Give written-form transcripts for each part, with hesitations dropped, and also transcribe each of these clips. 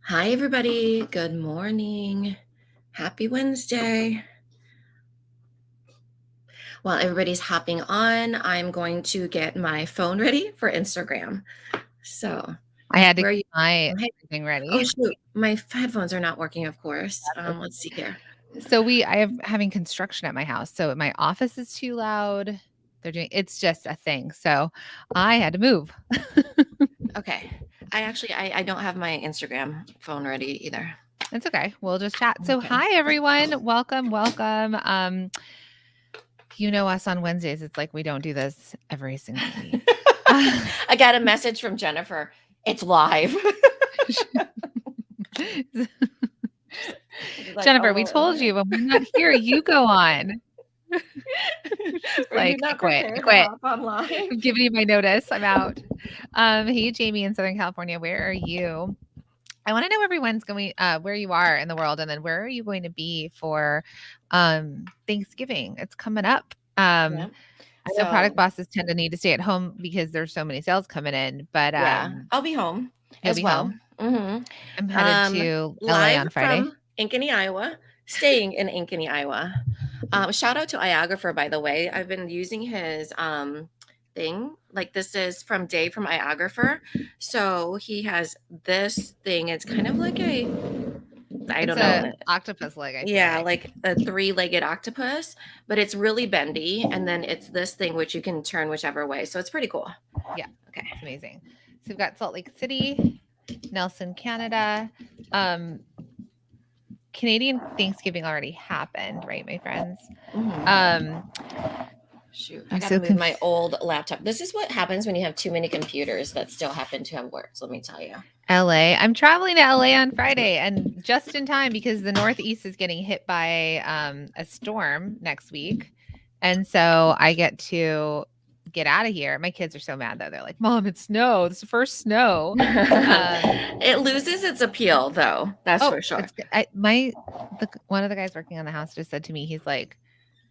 Hi, everybody. Good morning. Happy Wednesday. While everybody's hopping on, I'm going to get my phone ready for Instagram. So, I had to where are get you? my Oh, hey. everything Oh, ready. shoot. My headphones are not working, of course. Let's see here. So I am having construction at my house. So my office is too loud. It's just a thing. So I had to move. Okay. I don't have my Instagram phone ready either. It's okay. We'll just chat. So Okay. hi everyone. Welcome. You know us on Wednesdays. It's like we don't do this every single week. I got a message from Jennifer. It's live. Like, Jennifer, we told you when we're not here, you go on. Were you Like, I not quit. prepared to hop online? I'm giving you my notice. I'm out. Hey, Jamie in Southern California, where are you? I want to know everyone's going, where you are in the world, and then where are you going to be for Thanksgiving? It's coming up. Yeah. I know So product bosses tend to need to stay at home because there's so many sales coming in, but yeah, I'll be home you'll as be well. home. hmm I'm headed to LA Live on Friday. from Ankeny, Iowa, staying in Ankeny, Iowa. Shout out to Iographer, by the way. I've been using his thing. Like this is from Dave from Iographer. So he has this thing. It's kind of like I It's don't a know. octopus leg, I feel Yeah, like. like a three-legged octopus, but it's really bendy. And then it's this thing which you can turn whichever way. So it's pretty cool. Yeah, Okay. it's amazing. So we've got Salt Lake City, Nelson, Canada. Canadian Thanksgiving already happened, right, my friends? Mhm. Shoot, I I'm got to so move my old laptop. This is what happens when you have too many computers that still happen to have words, let me tell you. LA. I'm traveling to LA on Friday and just in time because the Northeast is getting hit by a storm next week. And so I get to get out of here. My kids are so mad though. They're like, "Mom, it's snow. It's the first snow." It loses its appeal, though. That's for sure. One of the guys working on the house just said to me, he's like,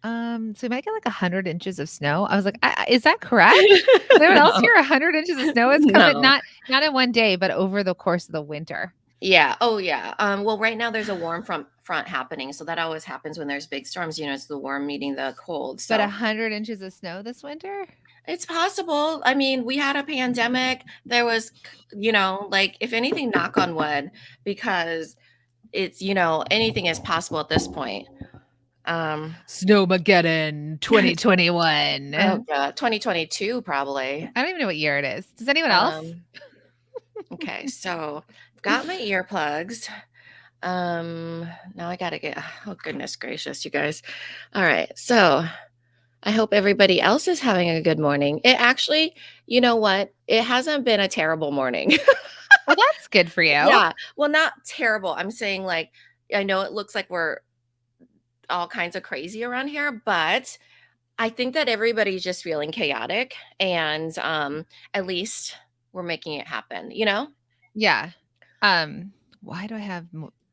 so we might get like 100 inches of snow. I was like, is that correct? Is anyone else No, here? 100 inches of snow is coming, no. not in one day, but over the course of the winter. Yeah. Oh, yeah. Well, right now there's a warm front happening, so that always happens when there's big storms. It's the warm meeting the cold. But So 100 inches of snow this winter? it's possible. I mean, we had a pandemic. There was, like if anything, knock on wood, because it's anything is possible at this point. Snowmageddon 2021. Oh god, 2022 probably. I don't even know what year it is. Does anyone else? Um, okay, so I've got my earplugs. Now I gotta get. Oh goodness gracious, you guys. All right, so I hope everybody else is having a good morning. It actually, you know what? It hasn't been a terrible morning. Well, that's good for you. Yeah, well, not terrible. I'm saying like I know it looks like we're all kinds of crazy around here, but I think that everybody's just feeling chaotic, and at least we're making it happen, you know? Yeah. Why do I have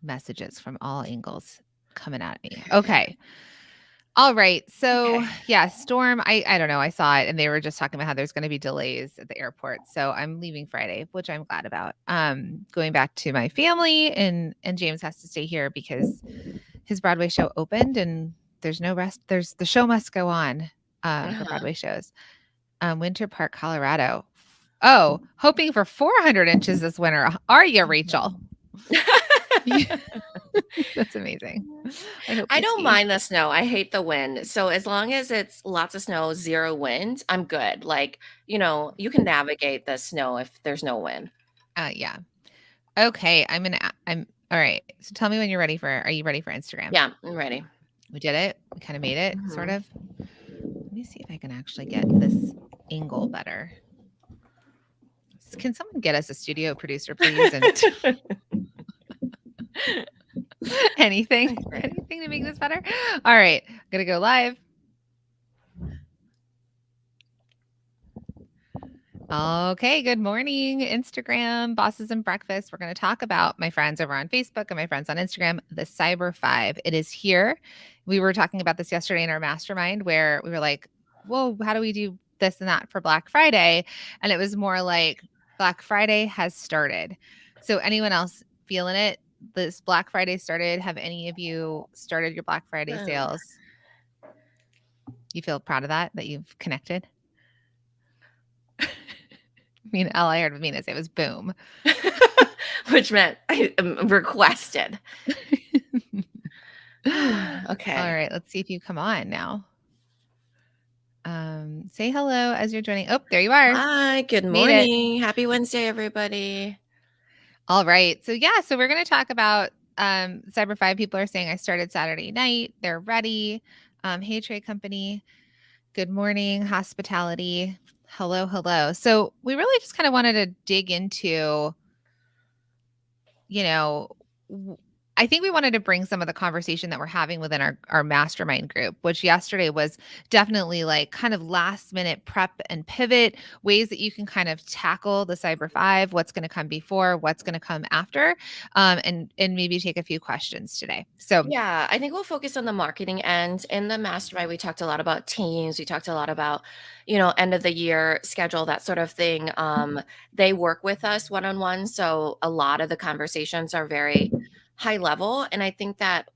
messages from all angles coming at me? Okay. All right. So, Okay. yeah, storm. I don't know. I saw it and they were just talking about how there's going to be delays at the airport. So, I'm leaving Friday, which I'm glad about. Going back to my family and James has to stay here because his Broadway show opened and there's no rest. The show must go on for Uh-huh. Broadway shows. Winter Park, Colorado. Oh, hoping for 400 inches this winter. Are you, Rachel? That's amazing. I hope I you don't ski. mind the snow. I hate the wind. So as long as it's lots of snow, zero wind, I'm good. Like, you can navigate the snow if there's no wind. Yeah. Okay. I'm all right. So tell me when you're ready are you ready for Instagram? Yeah, I'm ready. We did it. We kind of made it, sort Mhm. of. Let me see if I can actually get this angle better. Can someone get us a studio producer, please? And anything to make this better. All right. I'm going to go live. Okay, good morning, Instagram, Bosses and Breakfast. We're going to talk about my friends over on Facebook and my friends on Instagram, the Cyber Five. It is here. We were talking about this yesterday in our mastermind where we were like, whoa, how do we do this and that for Black Friday? And it was more like Black Friday has started. So anyone else feeling it? This Black Friday started. Have any of you started your Black Friday Boom. sales? You feel proud of that you've connected? I mean, all I heard of Mina say was boom. Which meant I requested. All Okay. right, let's see if you come on now. Say hello as you're joining. Oh, there you are. Hi, good Made it. morning. Happy Wednesday, everybody. All right. So yeah, so we're going to talk about Cyber 5. People are saying I started Saturday night. They're ready. Hey Trade Company. Good morning, hospitality. Hello, hello. So we really just kind of wanted to dig into, you know, I think we wanted to bring some of the conversation that we're having within our mastermind group, which yesterday was definitely like kind of last minute prep and pivot ways that you can kind of tackle the Cyber 5, what's going to come before, what's going to come after, and maybe take a few questions today. So Yeah, I think we'll focus on the marketing end. In the mastermind, we talked a lot about teams. We talked a lot about, end of the year schedule, that sort of thing. They work with us one on one. So a lot of the conversations are very high level. And I think that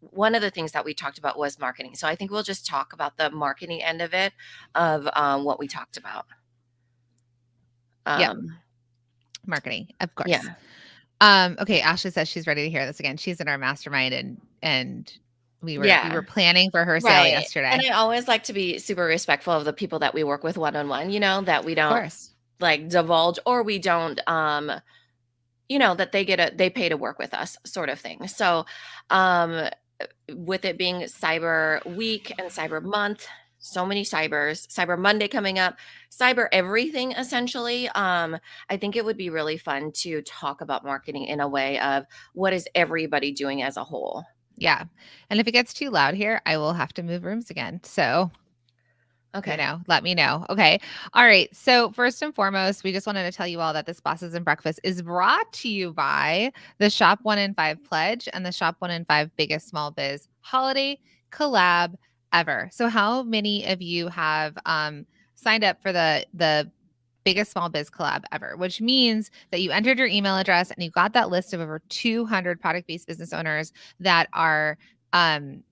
one of the things that we talked about was marketing. So I think we'll just talk about the marketing end of it, of what we talked about. yep, Um, marketing, of course. yeah. Okay, Ashley says she's ready to hear this again. She's in our mastermind and we were Yeah. planning for her sale Right. And yesterday. I always like to be super respectful of the people that we work with one on one, that we Of don't course. like divulge, or we don't that they pay to work with us, sort of thing. So um with it being Cyber Week and Cyber Month, so many Cyber Monday coming up, cyber everything essentially. I think it would be really fun to talk about marketing in a way of what is everybody doing as a whole. Yeah. And if it gets too loud here, I will have to move rooms again. So, Okay. let me know. Okay. All right. So, first and foremost, we just wanted to tell you all that this Bosses and Breakfast is brought to you by the Shop 1 in 5 Pledge and the Shop 1 in 5 Biggest Small Biz Holiday Collab ever. So, how many of you have signed up for the biggest small biz collab ever, which means that you entered your email address and you got that list of over 200 product-based business owners that are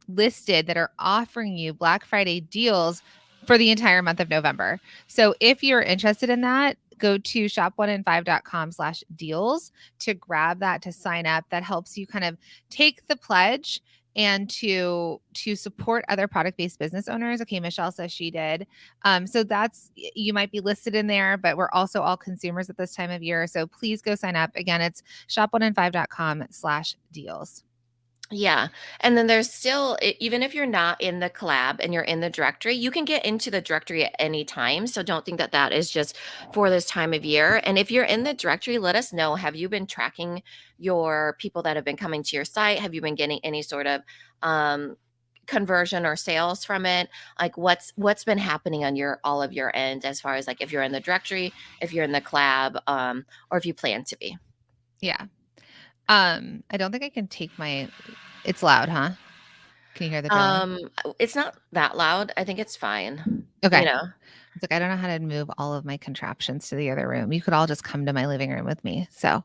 listed that are offering you Black Friday deals for the entire month of November. So if you're interested in that, go to shop1in5.com/deals to grab that, to sign up. That helps you kind of take the pledge and to support other product-based business owners. Okay, Michelle says she did. So that's, you might be listed in there, but we're also all consumers at this time of year. So please go sign up. Again, it's shop1in5.com/deals. Yeah. And then there's still, even if you're not in the collab and you're in the directory, you can get into the directory at any time. So don't think that that is just for this time of year. And if you're in the directory, let us know. Have you been tracking your people that have been coming to your site? Have you been getting any sort of conversion or sales from it? Like what's been happening on all of your end, as far as like if you're in the directory, if you're in the collab, or if you plan to be. Yeah. I don't think I can take it's loud, huh? Can you hear the drilling? It's not that loud. I think it's fine. Okay. You know. It's like, I don't know how to move all of my contraptions to the other room. You could all just come to my living room with me. So,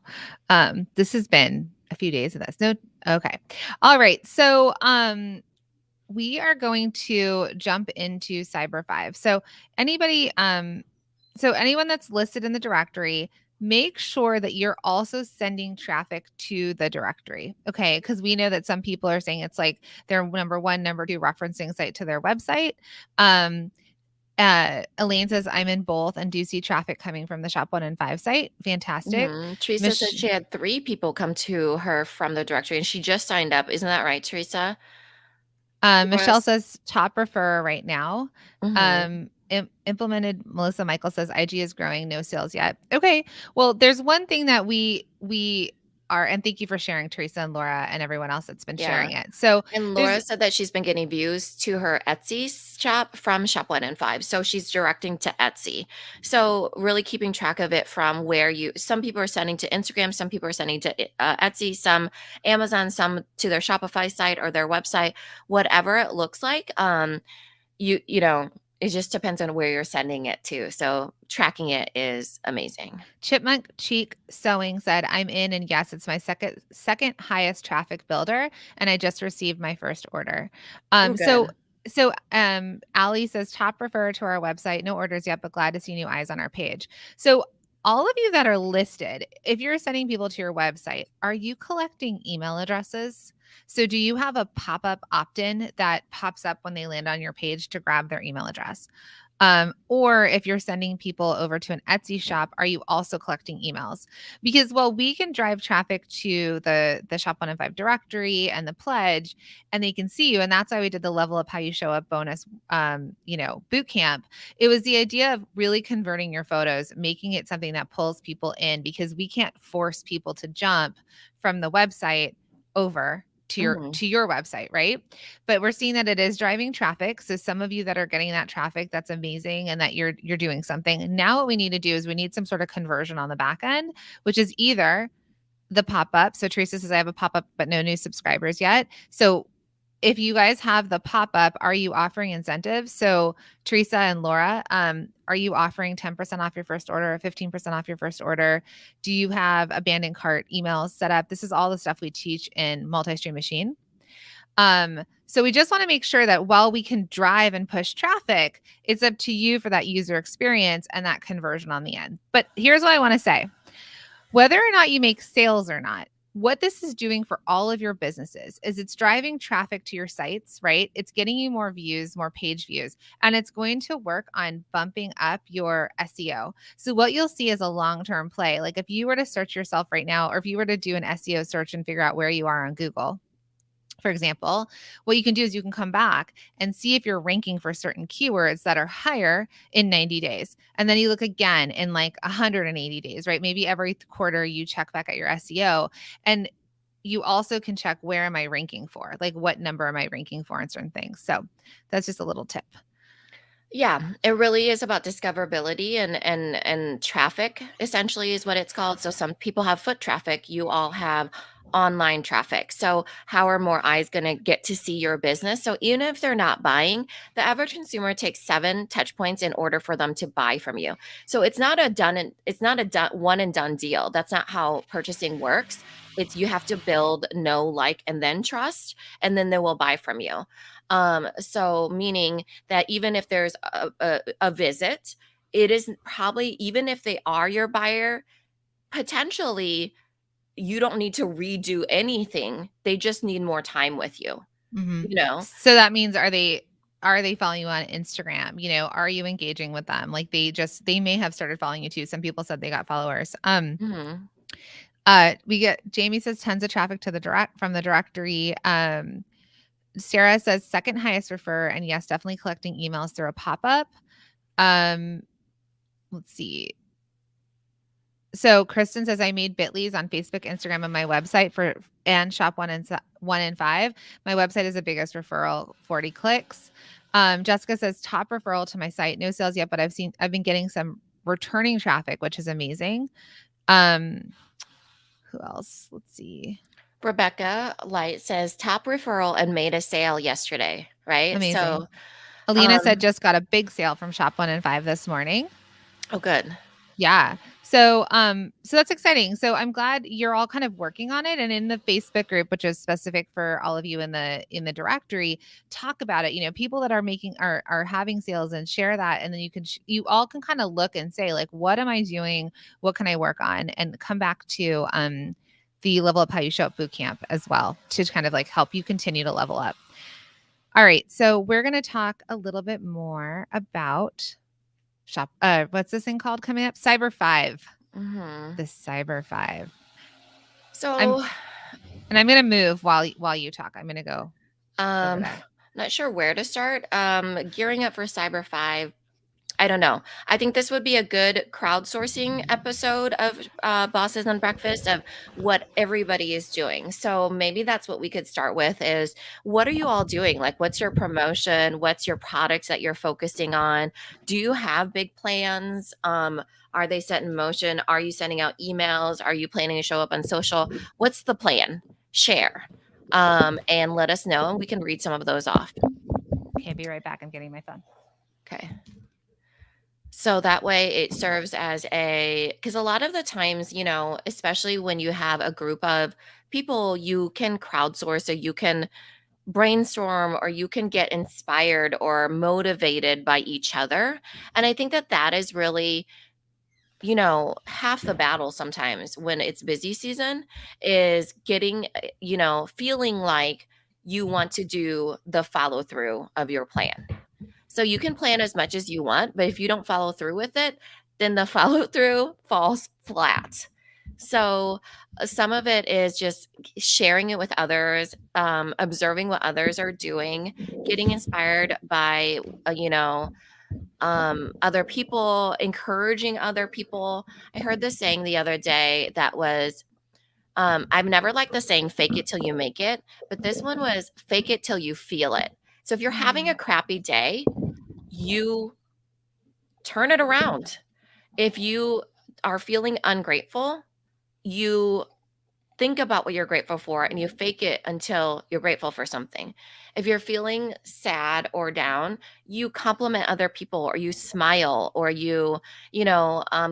this has been a few days of this. No, okay. All right. So, we are going to jump into Cyber 5. So, anyone that's listed in the directory, make sure that you're also sending traffic to the directory. Okay. Because we know that some people are saying it's like their number one, number two referencing site to their website. Elaine says I'm in both and do see traffic coming from the Shop 1 in 5 site. Fantastic. Teresa said she had 3 people come to her from the directory, and she just signed up. Isn't that right, Teresa? Michelle Yes. says top referrer right now. Mhm. Implemented. Melissa Michael says IG is growing, no sales yet. Okay. Well, there's one thing that we are, and thank you for sharing, Teresa and Laura and everyone else that's been Yeah. sharing it. So And there's Laura said that she's been getting views to her Etsy shop from Shop 1 and 5. So she's directing to Etsy. So really keeping track of it from where some people are sending to Instagram, some people are sending to Etsy, some Amazon, some to their Shopify site or their website, whatever it looks like. You know, It just depends on where you're sending it to. So tracking it is amazing. Chipmunk Cheek Sewing said, "I'm in, and yes, it's my second highest traffic builder, and I just received my first order." Oh, Um, so good. Allie says, "Top refer to our website. No orders yet, but glad to see new eyes on our page." So all of you that are listed, if you're sending people to your website, are you collecting email addresses? So do you have a pop-up opt-in that pops up when they land on your page to grab their email address? Or if you're sending people over to an Etsy shop, are you also collecting emails? Because while we can drive traffic to the Shop 1 and 5 directory and the pledge, and they can see you, and that's why we did the level up how you show up bonus, boot camp. It was the idea of really converting your photos, making it something that pulls people in, because we can't force people to jump from the website over to your Mhm. to your website, right? But we're seeing that it is driving traffic. So some of you that are getting that traffic, that's amazing, and that you're doing something. Now what we need to do is we need some sort of conversion on the back end, which is either the pop-up. So Teresa says, I have a pop-up, but no new subscribers yet. So if you guys have the pop-up, are you offering incentives? So Teresa and Laura, are you offering 10% off your first order or 15% off your first order? Do you have abandoned cart emails set up? This is all the stuff we teach in Multi-Stream Machine. So we just want to make sure that while we can drive and push traffic, it's up to you for that user experience and that conversion on the end. But here's what I want to say. Whether or not you make sales or not, what this is doing for all of your businesses is it's driving traffic to your sites, right? It's getting you more views, more page views, and it's going to work on bumping up your SEO. So what you'll see is a long-term play. Like if you were to search yourself right now, or if you were to do an SEO search and figure out where you are on Google, for example, what you can do is you can come back and see if you're ranking for certain keywords that are higher in 90 days. And then you look again in like 180 days, right? Maybe every quarter you check back at your SEO. And you also can check, where am I ranking for? Like what number am I ranking for in certain things? So that's just a little tip. Yeah, it really is about discoverability and traffic essentially is what it's called. So some people have foot traffic, you all have online traffic. So how are more eyes going to get to see your business? So even if they're not buying, the average consumer takes 7 touch points in order for them to buy from you. So it's not a done one and done deal. That's not how purchasing works. It's you have to build, know, like, and then trust, and then they will buy from you. So meaning that even if there's a visit, it is probably, even if they are your buyer, potentially you don't need to redo anything. They just need more time with you, Mhm. you know? So that means, are they following you on Instagram? Are you engaging with them? Like they may have started following you too. Some people said they got followers. Mhm. We get Jamie says tons of traffic to the direct from the directory. Sarah says second highest refer, and yes, definitely collecting emails through a pop-up. Um, let's see. So Kristen says, I made Bitly's on Facebook, Instagram, and my website and Shop 1 and 5. My website is the biggest referral, 40 clicks. Jessica says, top referral to my site. No sales yet, but I've been getting some returning traffic, which is amazing. Who else? Let's see. Rebecca Light says top referral and made a sale yesterday, right? Amazing. So, Alina said, um, just got a big sale from Shop 1 and 5 this morning. oh, good. Yeah. So that's exciting. So I'm glad you're all kind of working on it, and in the Facebook group, which is specific for all of you in the directory, talk about it. People that are having sales, and share that, and then you all can kind of look and say, like, what am I doing? What can I work on? And come back to the level up how you show up boot camp as well, to kind of like help you continue to level up. All right. So we're going to talk a little bit more about what's this thing called coming up? Cyber 5. Mhm. The Cyber 5. I'm So, and I'm going to move while you talk. I'm going to go over um, that. not sure where to start. Gearing up for Cyber 5, I don't know. I think this would be a good crowdsourcing episode of Bosses on Breakfast of what everybody is doing. So maybe that's what we could start with is what are you all doing? Like, what's your promotion? What's your products that you're focusing on? Do you have big plans? Are they set in motion? Are you sending out emails? Are you planning to show up on social? What's the plan? Share and let us know, and we can read some of those off. Okay, be right back. I'm getting my phone. Okay. So that way it serves as because a lot of the times, especially when you have a group of people, you can crowdsource, or you can brainstorm, or you can get inspired or motivated by each other. And I think that that is really, half the battle sometimes when it's busy season, is getting, feeling like you want to do the follow through of your plan. So you can plan as much as you want, but if you don't follow through with it, then the follow through falls flat. So some of it is just sharing it with others, observing what others are doing, getting inspired by, other people, encouraging other people. I heard this saying the other day that was, I've never liked the saying fake it till you make it, but this one was fake it till you feel it. So if you're having a Mm. crappy day, you turn it around. If you are feeling ungrateful, you think about what you're grateful for and you fake it until you're grateful for something. If you're feeling sad or down, you compliment other people, or you smile, or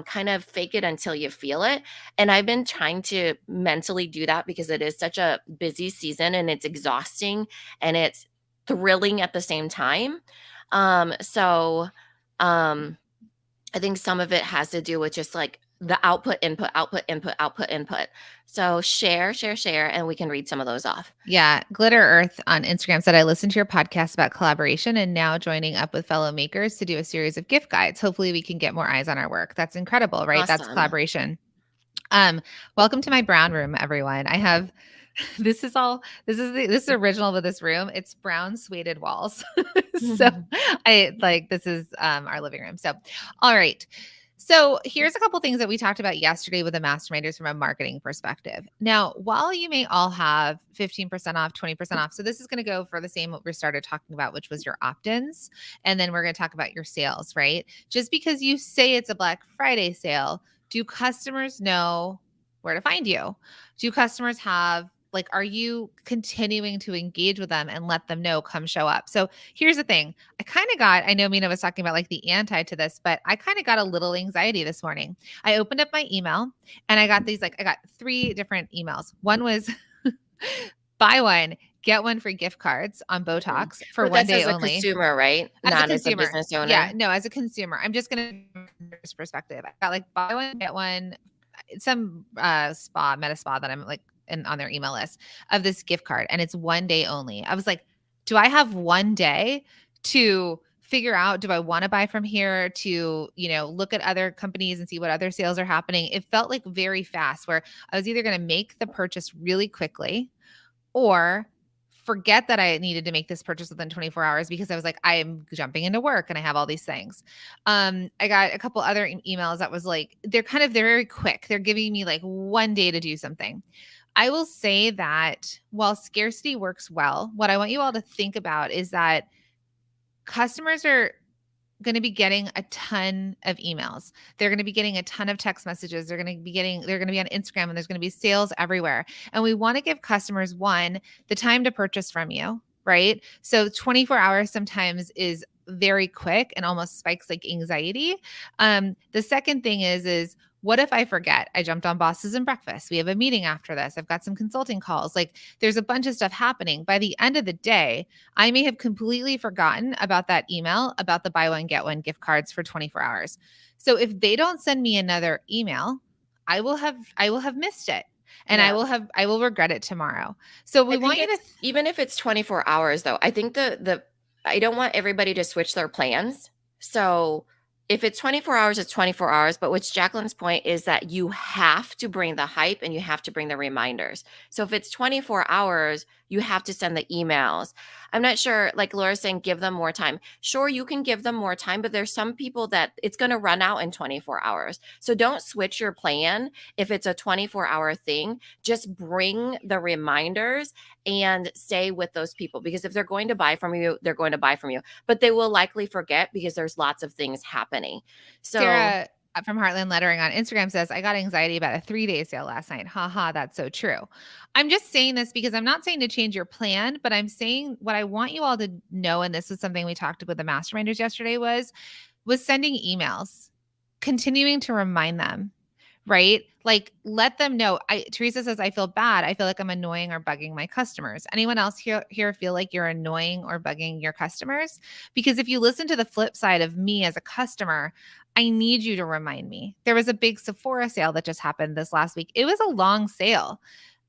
kind of fake it until you feel it. And I've been trying to mentally do that because it is such a busy season and it's exhausting and it's thrilling at the same time. So, um, I think some of it has to do with just like the output, input, output, input, output, input. So share, share, share, and we can read some of those off. Yeah. Glitter Earth on Instagram said, I listened to your podcast about collaboration and now joining up with fellow makers to do a series of gift guides. Hopefully we can get more eyes on our work. That's incredible, right? That's Awesome. collaboration. Welcome to my brown room, everyone. I have this is original with this room. It's brown suede walls. So this is our living room. So all right. So here's a couple things that we talked about yesterday with the masterminders from a marketing perspective. Now, while you may all have 15% off, 20% off, so this is going to go for the same what we started talking about, which was your opt-ins. And then we're going to talk about your sales, right? Just because you say it's a Black Friday sale, do customers know where to find you? Do customers have are you continuing to engage with them and let them know, come show up? So here's the thing. I know Mina was talking about the anti to this, but I kind of got a little anxiety this morning. I opened up my email and I got I got 3 different emails. One was buy one, get one free gift cards on Botox for But one that's day as a only. consumer, right? As a Not as a consumer. business Yeah, owner. no, as a consumer. I'm just going to perspective. I got buy one, get one, some meta spa that I'm on their email list of this gift card, and it's one day only. I was like, do I have one day to figure out, do I want to buy from here, to look at other companies and see what other sales are happening? It felt like very fast, where I was either going to make the purchase really quickly or forget that I needed to make this purchase within 24 hours because I was like, I am jumping into work and I have all these things. I got a couple other emails that was they're very quick. They're giving me one day to do something. I will say that while scarcity works well, what I want you all to think about is that customers are going to be getting a ton of emails. They're going to be getting a ton of text messages. They're going to be on Instagram, and there's going to be sales everywhere. And we want to give customers, one, the time to purchase from you, right? So 24 hours sometimes is very quick and almost spikes anxiety. The second thing is what if I forget? I jumped on Bosses and Breakfast. We have a meeting after this. I've got some consulting calls. There's a bunch of stuff happening. By the end of the day, I may have completely forgotten about that email about the buy one, get one gift cards for 24 hours. So if they don't send me another email, I will have missed it. And Yeah. I will regret it tomorrow. So we I think want you to even if it's 24 hours though, I think I don't want everybody to switch their plans. So if it's 24 hours, it's 24 hours. But what's Jacqueline's point is that you have to bring the hype and you have to bring the reminders. So if it's 24 hours, you have to send the emails. I'm not sure, like Laura's saying, give them more time. Sure, you can give them more time, but there's some people that it's going to run out in 24 hours. So don't switch your plan if it's a 24-hour thing. Just bring the reminders and stay with those people, because if they're going to buy from you, they're going to buy from you, but they will likely forget because there's lots of things happening. So Sarah, from Heartland Lettering on Instagram says, I got anxiety about a 3-day sale last night. Ha ha, that's so true. I'm just saying this because I'm not saying to change your plan, but I'm saying what I want you all to know, and this is something we talked with the masterminders yesterday, was sending emails, continuing to remind them, right? Like, let them know. Teresa says, I feel bad. I feel like I'm annoying or bugging my customers. Anyone else here feel like you're annoying or bugging your customers? Because if you listen to the flip side of me as a customer, I need you to remind me. There was a big Sephora sale that just happened this last week. It was a long sale.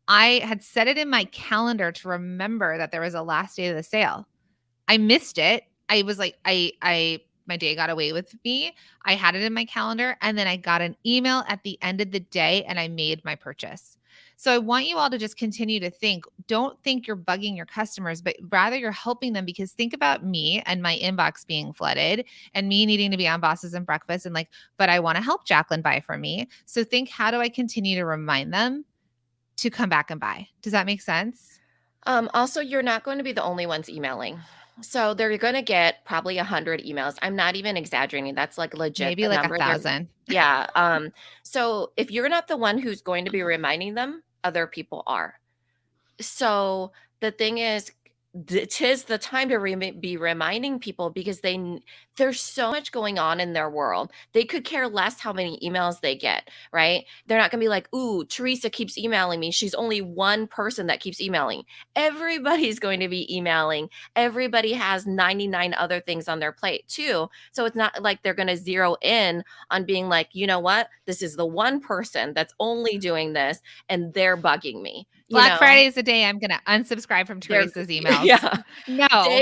I had set it in my calendar to remember that there was a last day of the sale. I missed it. I was like, my day got away with me. I had it in my calendar, and then I got an email at the end of the day and I made my purchase. So I want you all to just continue to don't think you're bugging your customers, but rather you're helping them, because think about me and my inbox being flooded and me needing to be on Bosses and Breakfast and like, but I want to help Jacqueline buy from me. So think, how do I continue to remind them to come back and buy? Does that make sense? Also, you're not going to be the only ones emailing. So they're going to get probably 100 emails. I'm not even exaggerating. That's like legit Maybe the like number. They're 1,000. yeah. So if you're not the one who's going to be reminding them, other people are. So the thing is, tis the time to be reminding people, because there's so much going on in their world. They could care less how many emails they get, right? They're not going to be like, ooh, Teresa keeps emailing me. She's only one person that keeps emailing. Everybody's going to be emailing. Everybody has 99 other things on their plate too. So it's not like they're going to zero in on being like, you know what? This is the one person that's only doing this and they're bugging me. Black Friday is the day I'm going to unsubscribe from They're Teresa's emails. yeah. No.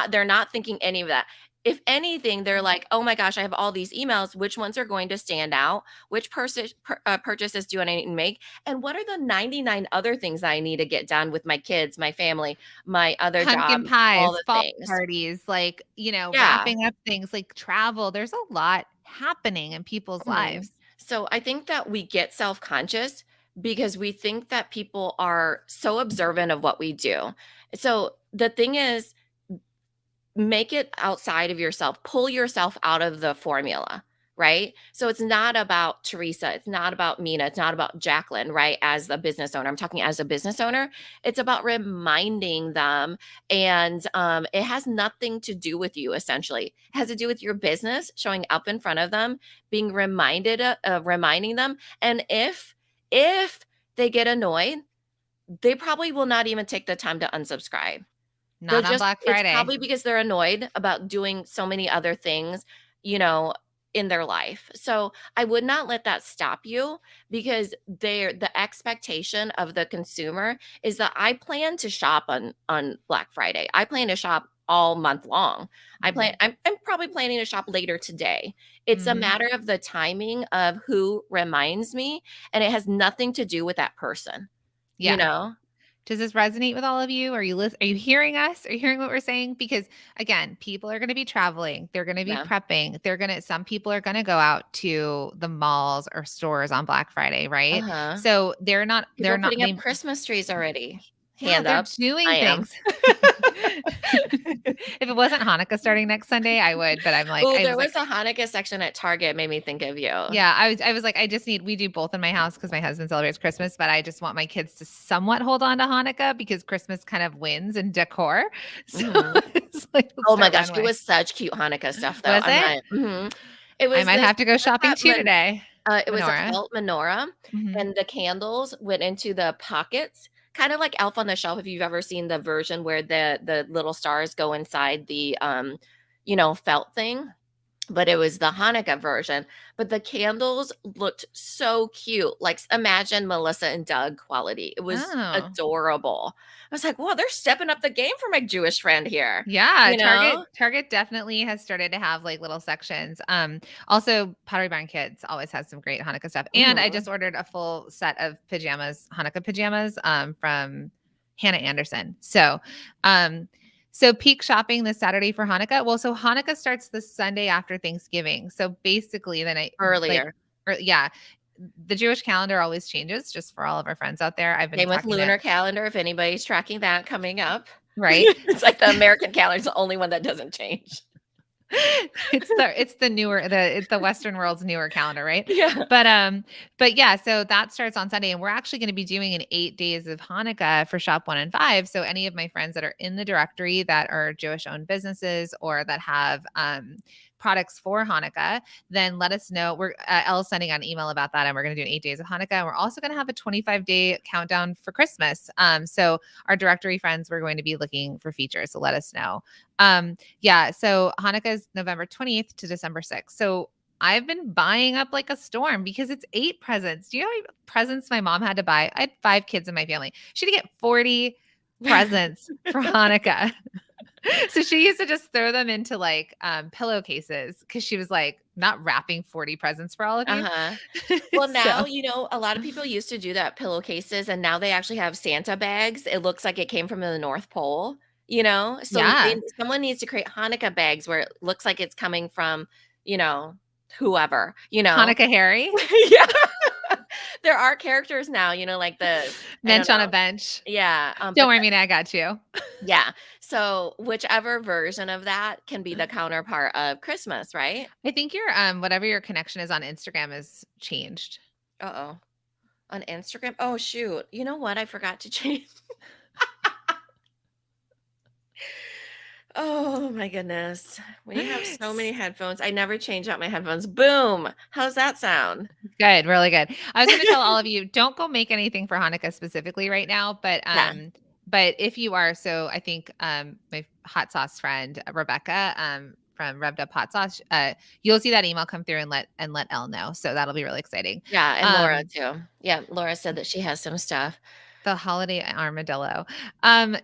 They're not thinking any of that. If anything, they're like, "Oh my gosh, I have all these emails. Which ones are going to stand out? Which purchases do I need to make? And what are the 99 other things I need to get done with my kids, my family, my other job, Pumpkin all pies, the fall things?" parties, like, Yeah. wrapping up things like travel. There's a lot happening in people's Mhm. lives. So I think that we get self-conscious because we think that people are so observant of what we do. So the thing is, make it outside of yourself, pull yourself out of the formula, right? So it's not about Teresa, it's not about Mina, it's not about Jacqueline, right? As a business owner, I'm talking as a business owner, it's about reminding them. And it has nothing to do with you, essentially. It has to do with your business, showing up in front of them, being reminded of reminding them. And if they get annoyed, they probably will not even take the time to unsubscribe. They'll Not on just Black it's Friday. probably because they're annoyed about doing so many other things, you know, in their life. So, I would not let that stop you, because the expectation of the consumer is that I plan to shop on Black Friday. I plan to shop all month long. Mhm. I'm probably planning to shop later today. It's a Mhm. matter of the timing of who reminds me, and it has nothing to do with that person, you Yeah. know? Does this resonate with all of you? Are you hearing us? Are you hearing what we're saying? Because again, people are going to be traveling. They're going to be Yeah. prepping. Some people are going to go out to the malls or stores on Black Friday, right? Uh-huh. So People are putting up they Christmas trees already. yeah, Hand they're up. I doing am. things. If it wasn't Hanukkah starting next Sunday, I would, but Oh, I there was like, was a Hanukkah section at Target, made me think of you. yeah, I was like, we do both in my house because my husband celebrates Christmas, but I just want my kids to somewhat hold on to Hanukkah because Christmas kind of wins in decor. So Mhm. it's like, let's Oh my start gosh, one it way. was such cute Hanukkah stuff though. Was I'm it? not It I was might this have to go what's shopping that too today. it was a Menorah. felt menorah, Mhm. and the candles went into the pockets, kinda like Elf on the Shelf, if you've ever seen the version where the little stars go inside the, felt thing. But it was the Hanukkah version. But the candles looked so cute, like, imagine Melissa and Doug quality. It was Oh. adorable. I was like, "Wow, they're stepping up the game for my Jewish friend here." Yeah, You know? Target definitely has started to have, like, little sections. Also, Pottery Barn Kids always has some great Hanukkah stuff, and I Mhm. just ordered a full set of pajamas, Hanukkah pajamas, from Hannah Anderson. So peak shopping this Saturday for Hanukkah. Well, so Hanukkah starts the Sunday after Thanksgiving. So basically, then Earlier. yeah, the Jewish calendar always changes. Just for all of our friends out there, I've been Same with talking to lunar calendar, if anybody's tracking that coming up. right. It's like the American calendar is the only one that doesn't change. It's the newer it's the Western world's newer calendar, right? Yeah. But yeah, so that starts on Sunday, and we're actually going to be doing an 8 days of Hanukkah for Shop One and Five. So any of my friends that are in the directory that are Jewish-owned businesses or that have products for Hanukkah, then let us know. We're Elle's sending out an email about that, and we're going to do an 8 days of Hanukkah, and we're also going to have a 25-day countdown for Christmas. So our directory friends, we're going to be looking for features. So let us know. Yeah. So Hanukkah is November 20th to December 6th. So I've been buying up like a storm because it's 8 presents. Do you know how many presents my mom had to buy? I had 5 kids in my family. She had to get 40 presents for Hanukkah. So she used to just throw them into like pillowcases because she was like, not wrapping 40 presents for all of you. Uh-huh. Well, now, So a lot of people used to do that pillowcases, and now they actually have Santa bags. It looks like it came from the North Pole, So yeah, someone needs to create Hanukkah bags where it looks like it's coming from, you know, whoever, Hanukkah Harry, Yeah. There are characters now, like I don't mensch on a know. bench. Yeah, Don't worry, Mina, I got you. yeah. So whichever version of that can be the counterpart of Christmas, right? I think your whatever your connection is on Instagram has changed. Uh-oh. On Instagram? Oh, shoot. You know what? I forgot to change. Oh my goodness. When you have so many headphones, I never change out my headphones. Boom. How's that sound? Good, really good. I was going to tell all of you, don't go make anything for Hanukkah specifically right now, Yeah. but if you are, so I think my hot sauce friend Rebecca from Revved Up Hot Sauce, you'll see that email come through and let Elle know. So that'll be really exciting. Yeah, and Laura Um, too. Yeah, Laura said that she has some stuff. the holiday armadillo.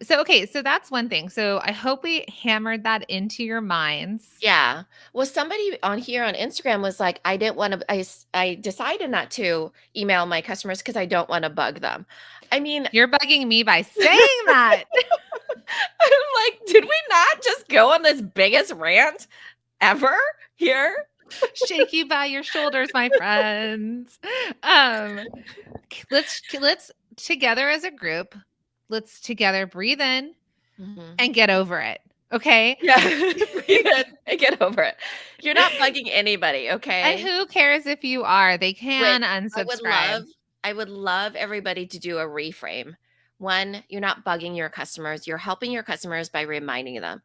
So okay, so that's one thing. So I hope we hammered that into your minds. Yeah. Well, somebody on here on Instagram was like, I didn't want to, I decided not to email my customers because I don't want to bug them. I mean, You're bugging me by saying that. I'm like, did we not just go on this biggest rant ever here? Shake you by your shoulders, my friends. Um, let's together as a group, let's together breathe in Mhm. and get over it. Okay. Yeah. Breathe in and get over it. You're not bugging anybody, And okay? who cares if you are? They Wait, can I would love unsubscribe. I would love everybody to do a reframe. 1, you're not bugging your customers, you're helping your customers by reminding them.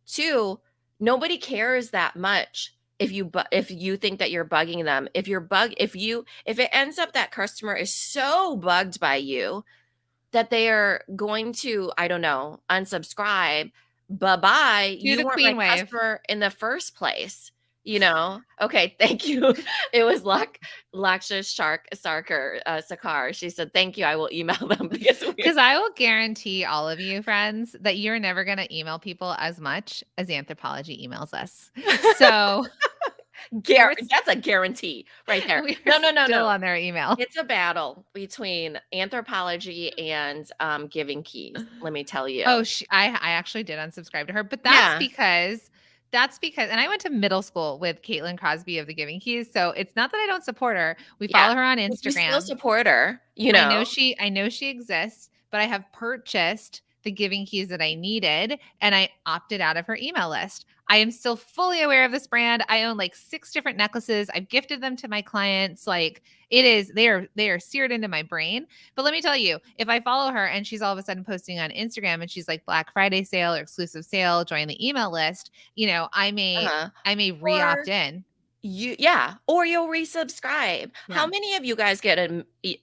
2, nobody cares that much if you think that you're bugging them. If it ends up that customer is so bugged by you that they are going to, I don't know, unsubscribe. Bye-bye. Do You the weren't my queen wave. customer in the first place, Okay, thank you. It was Laksha Shark Sarkar Sakar. She said, "Thank you. I will email them because we." Because I will guarantee all of you friends that you're never going to email people as much as Anthropology emails us. So we're, That's a guarantee right there. we are No, no, no, still no. on their email. It's a battle between Anthropology and Giving Keys. Let me tell you. Oh, I actually did unsubscribe to her, but Yeah, that's because, and I went to middle school with Caitlin Crosby of the Giving Keys, so it's not that I don't support her. We yeah. follow her on But you still Instagram. support her. I know she exists, but I have purchased the Giving Keys that I needed and I opted out of her email list. I am still fully aware of this brand. I own like 6 different necklaces. I've gifted them to my clients. Like they are seared into my brain. But let me tell you, if I follow her and she's all of a sudden posting on Instagram and she's like Black Friday sale or exclusive sale, join the email list, Uh-huh. I may re-opt Or in. yeah, or you'll resubscribe. How Yeah. many of you guys get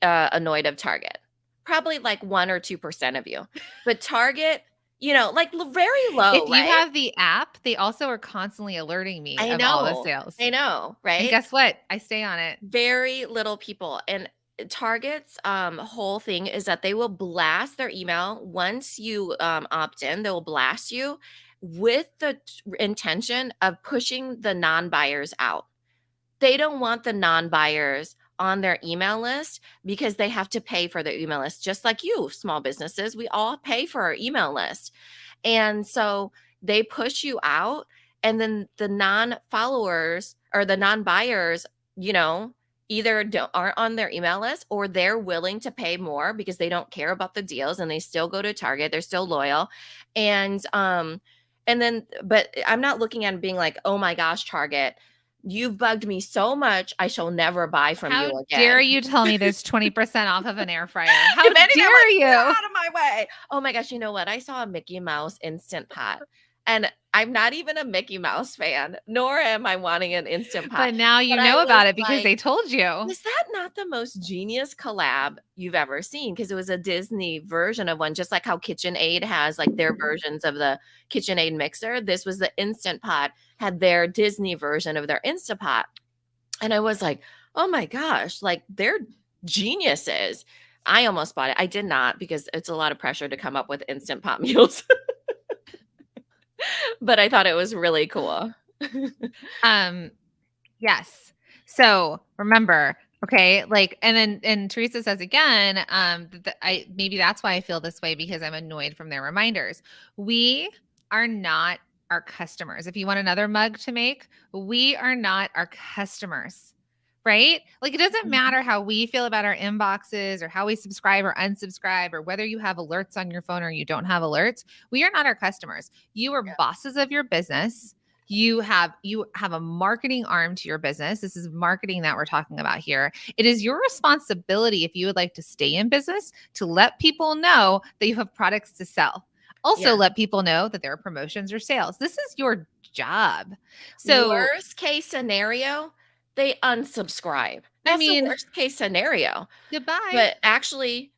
annoyed of Target? Probably like 1 or 2% of you. But Target, like very If low, you right? have the app, they also are constantly alerting me I of all the know. sales. I know, And right? guess what? I stay on it. Very little people. And Target's whole thing is that they will blast their email once you opt in, they will blast you with the intention of pushing the non-buyers out. They don't want the non-buyers on their email list because they have to pay for their email list, just like you, small businesses. We all pay for our email list. And so they push you out, and then the non-followers or the non-buyers, you know, either aren't on their email list or they're willing to pay more because they don't care about the deals and they still go to Target. They're still loyal. And And then, but I'm not looking at it being like, oh my gosh, Target, you've bugged me so much, I shall never buy from How you again. dare you tell me there's 20% off of an air fryer? How If anything, I'm dare like, get you? out of my way. Oh my gosh, you know what? I saw a Mickey Mouse Instant Pot, and I'm not even a Mickey Mouse fan, nor am I wanting an Instant Pot. But now But you I know was about it because like, they told you. is that not the most genius collab you've ever seen? Because it was a Disney version of one, just like how KitchenAid has like their versions of the KitchenAid mixer. This was the Instant Pot, had their Disney version of their Instant Pot. And I was like, oh my gosh, like they're geniuses. I almost bought it. I did not because it's a lot of pressure to come up with Instant Pot meals, but I thought it was really cool. Um, yes. So remember, okay, like, and Teresa says again, I maybe that's why I feel this way because I'm annoyed from their reminders. We are not our customers. If you want another mug to make, we are not our customers. Right? Like it doesn't Mhm. matter how we feel about our inboxes or how we subscribe or unsubscribe or whether you have alerts on your phone or you don't have alerts. We are not our customers. You are Yeah. bosses of your business. You have a marketing arm to your business. This is marketing that we're talking about here. It is your responsibility if you would like to stay in business to let people know that you have products to sell. Also Yeah. let people know that there are promotions or sales. This is your job. So, Worst case scenario, they unsubscribe. I That's the mean, worst case scenario. goodbye. But actually,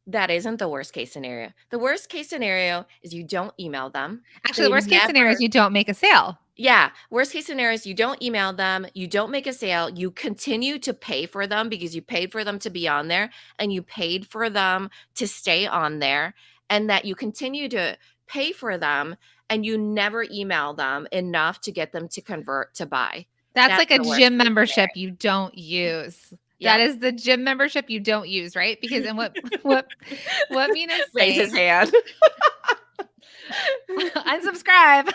that isn't the worst case scenario. The worst case scenario is you don't email them. Actually, the They worst case scenario is never, you don't make a sale. yeah, worst case scenario is you don't email them, you don't make a sale, you continue to pay for them because you paid for them to be on there and you paid for them to stay on there, and that you continue to pay for them and you never email them enough to get them to convert to buy. That's That's like a the worst gym case membership scenario. you don't use. That Yep. is the gym membership you don't use, right? Because and what Mina is Raise his saying, hand. unsubscribe.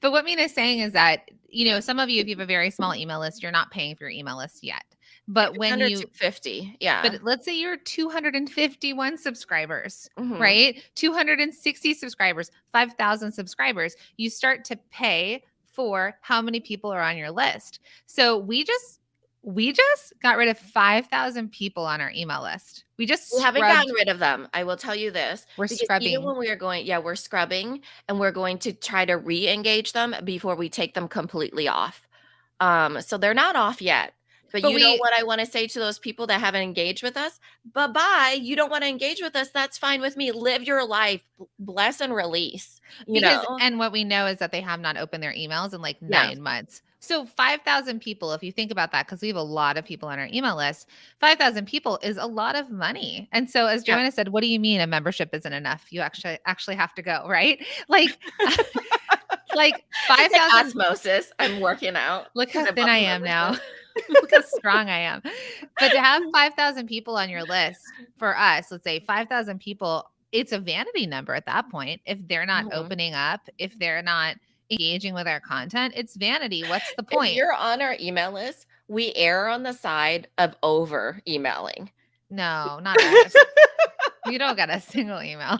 But what Mina is saying is that, some of you, if you have a very small email list, you're not paying for your email list yet. But It's when under you 250. Yeah. But let's say you're 251 subscribers, Mhm. right? 260 subscribers, 5,000 subscribers. You start to pay for how many people are on your list. So we just got rid of 5,000 people on our email list. We just We haven't gotten scrubbed. rid of them, I will tell you this, We're because even scrubbing when we are going, yeah, we're scrubbing and we're going to try to re-engage them before we take them completely off. So they're not off yet. But but you know we what I want to say to those people that haven't engaged with us? Bye-bye. You don't want to engage with us. That's fine with me. Live your life. Bless and release, you Because know? and what we know is that they have not opened their emails in like Yeah. 9 months. So 5,000 people, if you think about that, because we have a lot of people on our email list, 5,000 people is a lot of money. And so as Yep. Joanna said, what do you mean a membership isn't enough? You actually have to go, right? Like like It's like 5,000. osmosis. I'm working out Look because how I thin bought I the am now. membership. Look how strong I am. But to have 5,000 people on your list for us, let's say 5,000 people, it's a vanity number at that point. If they're not Mhm. opening up, if they're not engaging with our content, it's vanity. What's the If point? you're on our email list, we err on the side of over emailing. No, not us. You don't get a single email.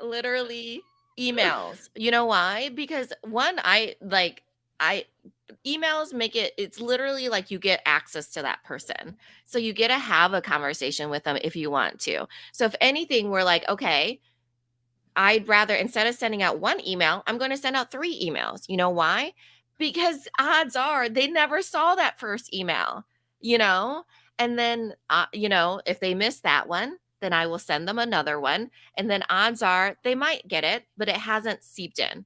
Literally emails. You know why? Because one, I emails make it's literally like you get access to that person. So you get to have a conversation with them if you want to. So if anything, we're like, okay, I'd rather instead of sending out one email, I'm going to send out 3 emails. You know why? Because odds are they never saw that first email, you know? And then if they miss that one, then I will send them another one, and then odds are they might get it, but it hasn't seeped in.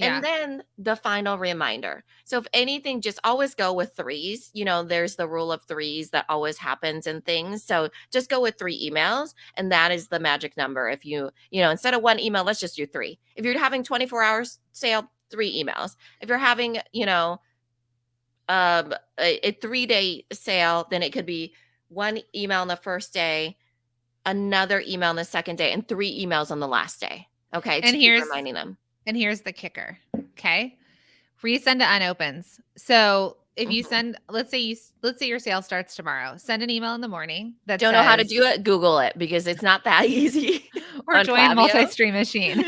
And Yeah. then the final reminder. So if anything, just always go with threes. There's the rule of threes that always happens in things. So just go with 3 emails. And that is the magic number. If instead of one email, let's just do 3. If you're having 24 hours sale, 3 emails. If you're having, a 3-day sale, then it could be 1 email on the first day, another email on the second day, and 3 emails on the last day. Okay. And To keep here's reminding them. and here's the kicker. Okay. Resend to unopens. So if you Mhm. send, let's say your sale starts tomorrow, send an email in the morning that Don't know how to says, do it? Google it because it's not that easy. or on join Clavio. multi-stream machine.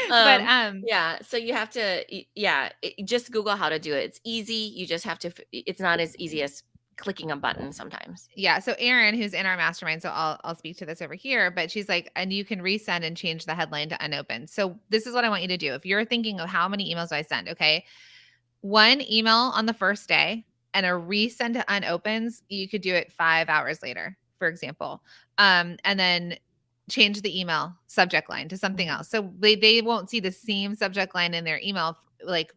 But um, yeah, so you have to, yeah, just Google how to do it. It's easy. You just have to, it's not as easy as clicking a button sometimes. yeah, so Erin, who's in our mastermind, so I'll speak to this over here, but she's like, and you can resend and change the headline to unopened. So this is what I want you to do. If you're thinking of how many emails do I send, okay, one email on the first day and a resend to unopens, you could do it 5 hours later, for example. And then change the email subject line to something Mhm. else. So they won't see the same subject line in their email like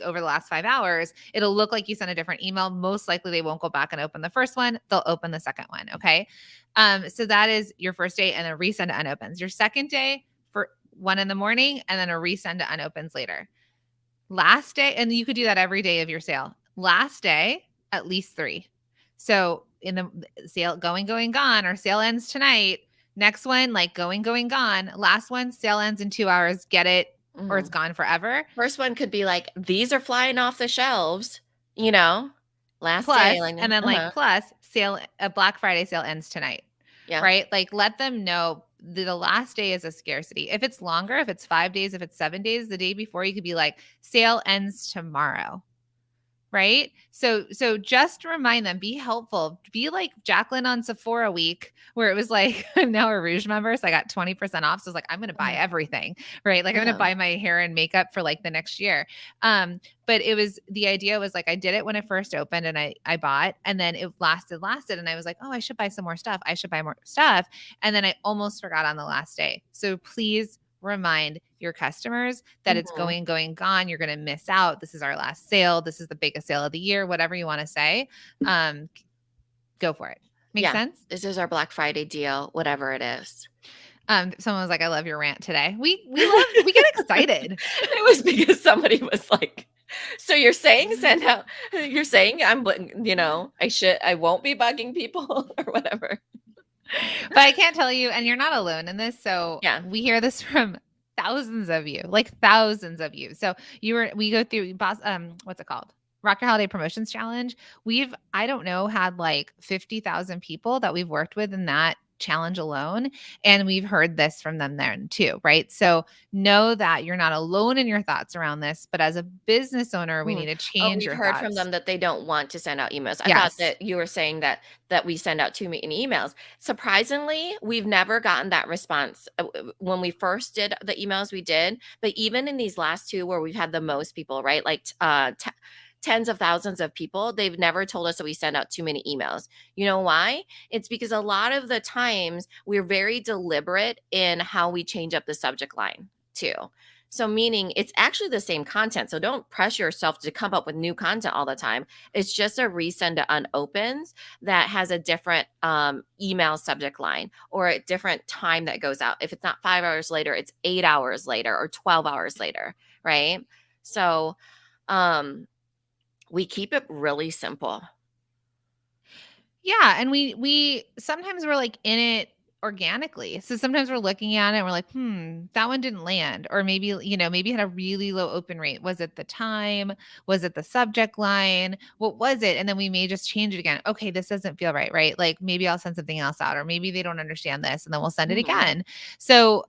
over the last 5 hours. It'll look like you sent a different email. Most likely they won't go back and open the first one. They'll open the second one. Okay. So that is your first day and a resend to unopens. Your second day for 1 in the morning and then a resend to unopens later. Last day, and you could do that every day of your sale. Last day, at least 3. So in the sale, going, going, gone, or sale ends tonight. Next one, like going, going, gone. Last one, sale ends in 2 hours. Get it, or it's Mhm. gone forever. First one could be like, these are flying off the shelves, you know, last day, Plus, like, and then like plus sale, a Black Friday sale ends tonight. yeah. Right? Like let them know the last day is a scarcity. If it's longer, if it's 5 days, if it's 7 days, the day before you could be like sale ends tomorrow. Right? So just remind them, be helpful. Be like Jacqueline on Sephora week, where it was like, I'm now a Rouge member, so I got 20% off. So I was like, I'm gonna buy everything, right? Like I'm gonna Yeah. buy my hair and makeup for like the next year. But it was the idea was like I did it when it first opened and I bought, and then it lasted, and I was like, oh, I should buy some more stuff. I should buy more stuff. And then I almost forgot on the last day. So please remind your customers that it's Mhm. going, going, gone. You're going to miss out. This is our last sale. This is the biggest sale of the year, whatever you want to say. Go for it. Make Yeah. sense? This is our Black Friday deal, whatever it is. Someone was like, I love your rant today. We get excited. It was because somebody was like, so you're saying send out, you're saying I won't be bugging people or whatever. But I can't tell you, and you're not alone in this. So Yeah. we hear this from thousands of you, like thousands of you. So we go through what's it called? Rock Your Holiday Promotions Challenge. I don't know, had like 50,000 people that we've worked with in that challenge alone. And we've heard this from them then too, right? So know that you're not alone in your thoughts around this, but as a business owner, we Mhm. need to Oh, change we've your heard from thoughts. them that they don't want to send out emails. I thought Yes. that you were saying that we send out too many emails. Surprisingly, we've never gotten that response. When we first did the emails, we did, but even in these last 2 where we've had the most people, right? Like tens of thousands of people, they've never told us that we send out too many emails. You know why? It's because a lot of the times we're very deliberate in how we change up the subject line too. So meaning it's actually the same content. So don't pressure yourself to come up with new content all the time. It's just a resend to unopens that has a different email subject line or a different time that goes out. If it's not 5 hours later, it's 8 hours later or 12 hours later, right? So we keep it really simple. Yeah, and we sometimes we're like in it organically. So sometimes we're looking at it and we're like, that one didn't land. Or maybe, maybe it had a really low open rate. Was it the time? Was it the subject line? What was it? And then we may just change it again. Okay, this doesn't feel right, right? Like maybe I'll send something else out, or maybe they don't understand this, and then we'll send it Mhm. again. So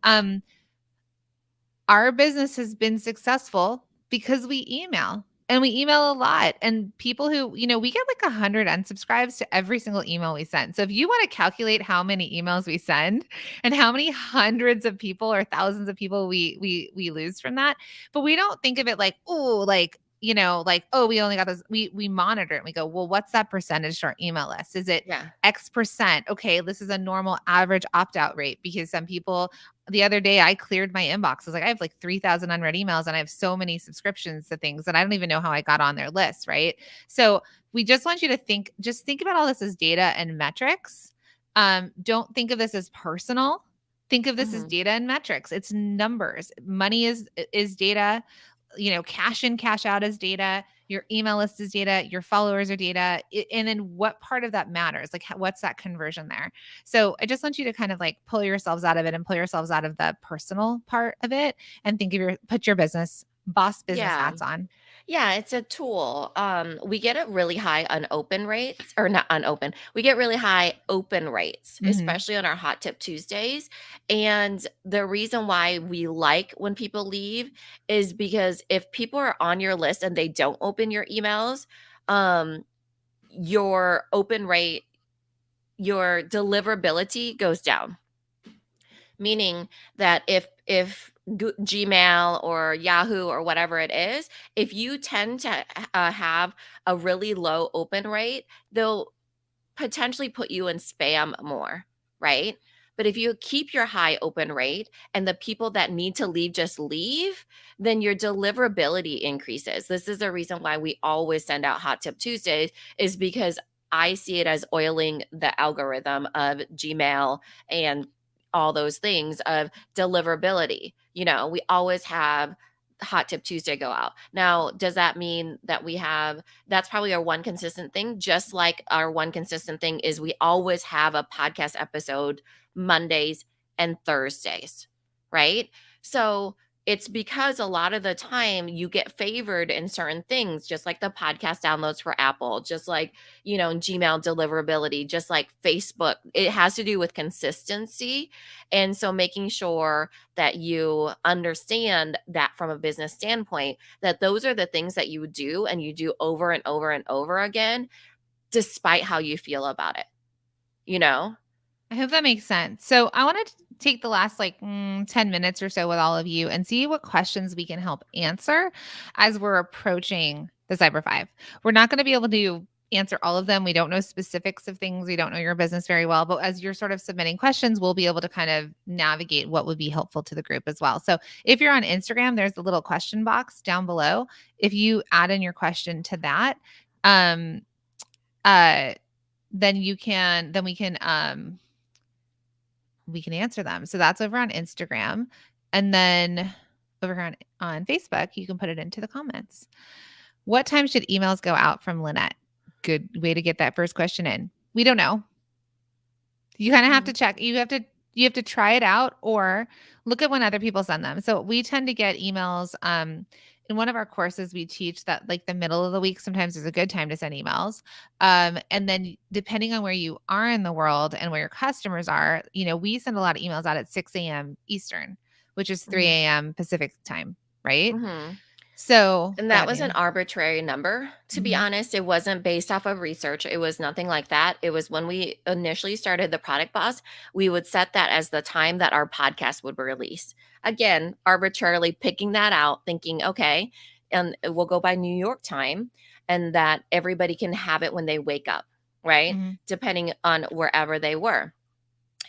our business has been successful because we email, and we email a lot, and people who, we get like 100 unsubscribes to every single email we send. So if you want to calculate how many emails we send and how many hundreds of people or thousands of people we lose from that, but we don't think of it like, oh, like, like, oh, we only got this. We monitor it and we go, well, what's that percentage to our email list? Is it Yeah. X percent? Okay, this is a normal average opt-out rate, because some people, the other day I cleared my inbox. I was like, I have like 3,000 unread emails and I have so many subscriptions to things that I don't even know how I got on their list. Right. So we just want you to think about all this as data and metrics. Don't think of this as personal. Think of this as Mhm. data and metrics. It's numbers. Money is data. Cash in, cash out is data. Your email list is data. Your followers are data. And then what part of that matters? Like, what's that conversion there? So I just want you to kind of like pull yourselves out of it and pull yourselves out of the personal part of it, and put your business boss business Yeah. hats on. Yeah, it's a tool. We get it really high on open rates, or not unopen. We get really high open rates, Mhm. especially on our Hot Tip Tuesdays. And the reason why we like when people leave is because if people are on your list and they don't open your emails, um, your open rate, your deliverability goes down. Meaning that if Gmail or Yahoo or whatever it is, if you tend to have a really low open rate, they'll potentially put you in spam more, right? But if you keep your high open rate and the people that need to leave just leave, then your deliverability increases. This is the reason why we always send out Hot Tip Tuesdays, is because I see it as oiling the algorithm of Gmail and all those things of deliverability. We always have Hot Tip Tuesday go out. Now, does that mean that that's probably our one consistent thing? Just like our one consistent thing is we always have a podcast episode Mondays and Thursdays, right? So it's because a lot of the time you get favored in certain things, just like the podcast downloads for Apple, just like, Gmail deliverability, just like Facebook. It has to do with consistency. And so making sure that you understand that from a business standpoint, that those are the things that you do and you do over and over and over again, despite how you feel about it, you know? I hope that makes sense. So I want to take the last 10 minutes or so with all of you and see what questions we can help answer as we're approaching the Cyber 5. We're not going to be able to answer all of them. We don't know specifics of things. We don't know your business very well. But as you're sort of submitting questions, we'll be able to kind of navigate what would be helpful to the group as well. So if you're on Instagram, there's a little question box down below. If you add in your question to that, um, uh, then we can answer them. So that's over on Instagram. And then over on Facebook, you can put it into the comments. What time should emails go out from Lynette? Good way to get that first question in. We don't know. You kind of have to check. You have to try it out or look at when other people send them. So we tend to get emails. In one of our courses, we teach that like the middle of the week sometimes is a good time to send emails. And then depending on where you are in the world and where your customers are, we send a lot of emails out at 6 a.m. Eastern, which is 3 Mhm. a.m. Pacific time, right? Mhm. So And go that ahead, was an Minna. arbitrary number, to be Mhm. honest. It wasn't based off of research. It was nothing like that. It was when we initially started the Product Boss, we would set that as the time that our podcast would release. Again, arbitrarily picking that out, thinking, okay, and we'll go by New York time, and that everybody can have it when they wake up, right? Mhm. Depending on wherever they were.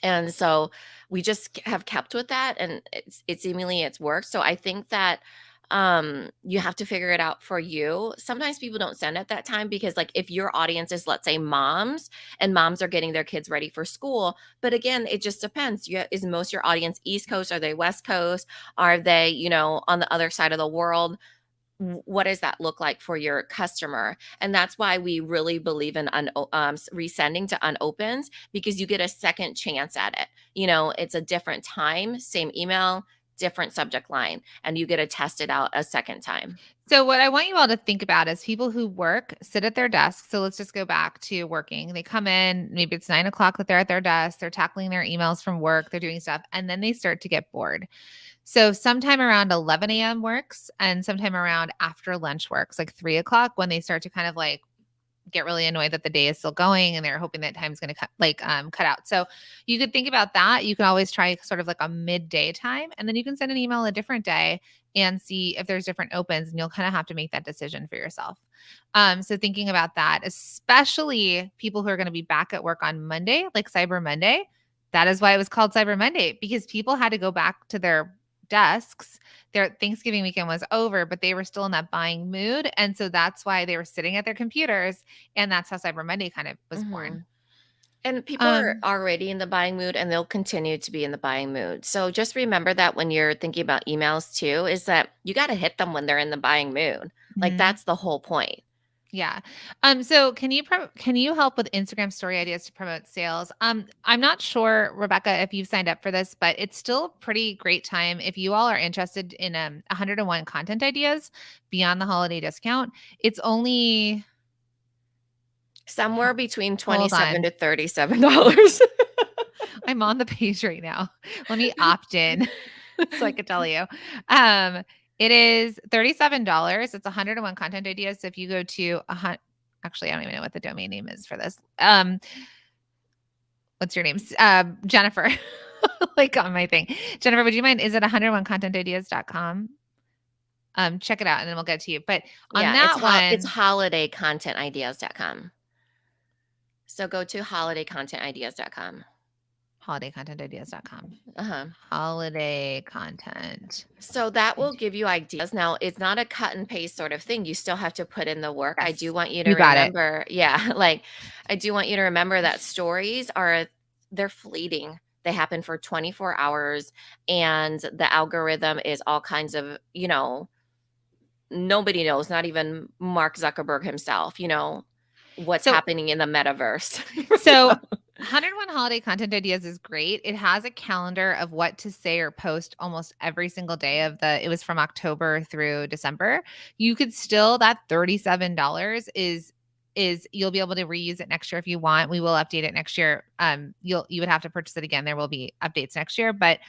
And so we just have kept with that, and it's worked. So I think that you have to figure it out for you. Sometimes people don't send at that time because, like, if your audience is, let's say, moms, and moms are getting their kids ready for school, but again, it just depends. Is most of your audience East Coast? Are they West Coast? Are they, on the other side of the world? What does that look like for your customer? And that's why we really believe in resending to unopens, because you get a second chance at it. It's a different time, same email, different subject line, and you get to test it out a second time. So what I want you all to think about is people who work, sit at their desk. So let's just go back to working. They come in, maybe it's 9 o'clock that they're at their desk, they're tackling their emails from work, they're doing stuff, and then they start to get bored. So sometime around 11 a.m. works and sometime around after lunch works, like 3 o'clock, when they start to kind of like get really annoyed that the day is still going and they're hoping that time's going to cut out. So you could think about that. You can always try sort of like a midday time, and then you can send an email a different day and see if there's different opens, and you'll kind of have to make that decision for yourself. So thinking about that, especially people who are going to be back at work on Monday, like Cyber Monday. That is why it was called Cyber Monday, because people had to go back to their desks. Their Thanksgiving weekend was over, but they were still in that buying mood. And so that's why they were sitting at their computers. And that's how Cyber Monday kind of was born. Mhm. And people are Um, already in the buying mood, and they'll continue to be in the buying mood. So just remember that when you're thinking about emails too, is that you got to hit them when they're in the buying mood. Like, mhm. that's the whole point. Yeah. So can you help with Instagram story ideas to promote sales? I'm not sure, Rebecca, if you've signed up for this, but it's still a pretty great time if you all are interested in 101 content ideas beyond the holiday discount. It's only Somewhere between hold 27 on. to $37. I'm on the page right now. Let me opt in so I could tell you. Um, it is $37. It's 101 content ideas. So if you go to actually, I don't even know what the domain name is for this. What's your name? Jennifer. Like on my thing. Jennifer, would you mind? Is it 101contentideas.com? Check it out and then we'll get to you. But on Yeah, that it's one, holidaycontentideas.com. So go to holidaycontentideas.com. holidaycontentideas.com. Uh-huh. Holiday content. So that will give you ideas. Now, it's not a cut and paste sort of thing. You still have to put in the work. I do Yes. want you to You got it. remember, yeah, like I do want you to remember that stories they're fleeting. They happen for 24 hours and the algorithm is all kinds of, nobody knows, not even Mark Zuckerberg himself, what's So happening in the metaverse. So, 101 holiday content ideas is great. It has a calendar of what to say or post almost every single day of it was from October through December. You could still that $37 is you'll be able to reuse it next year if you want. We will update it next year. You would have to purchase it again. There will be updates next year, but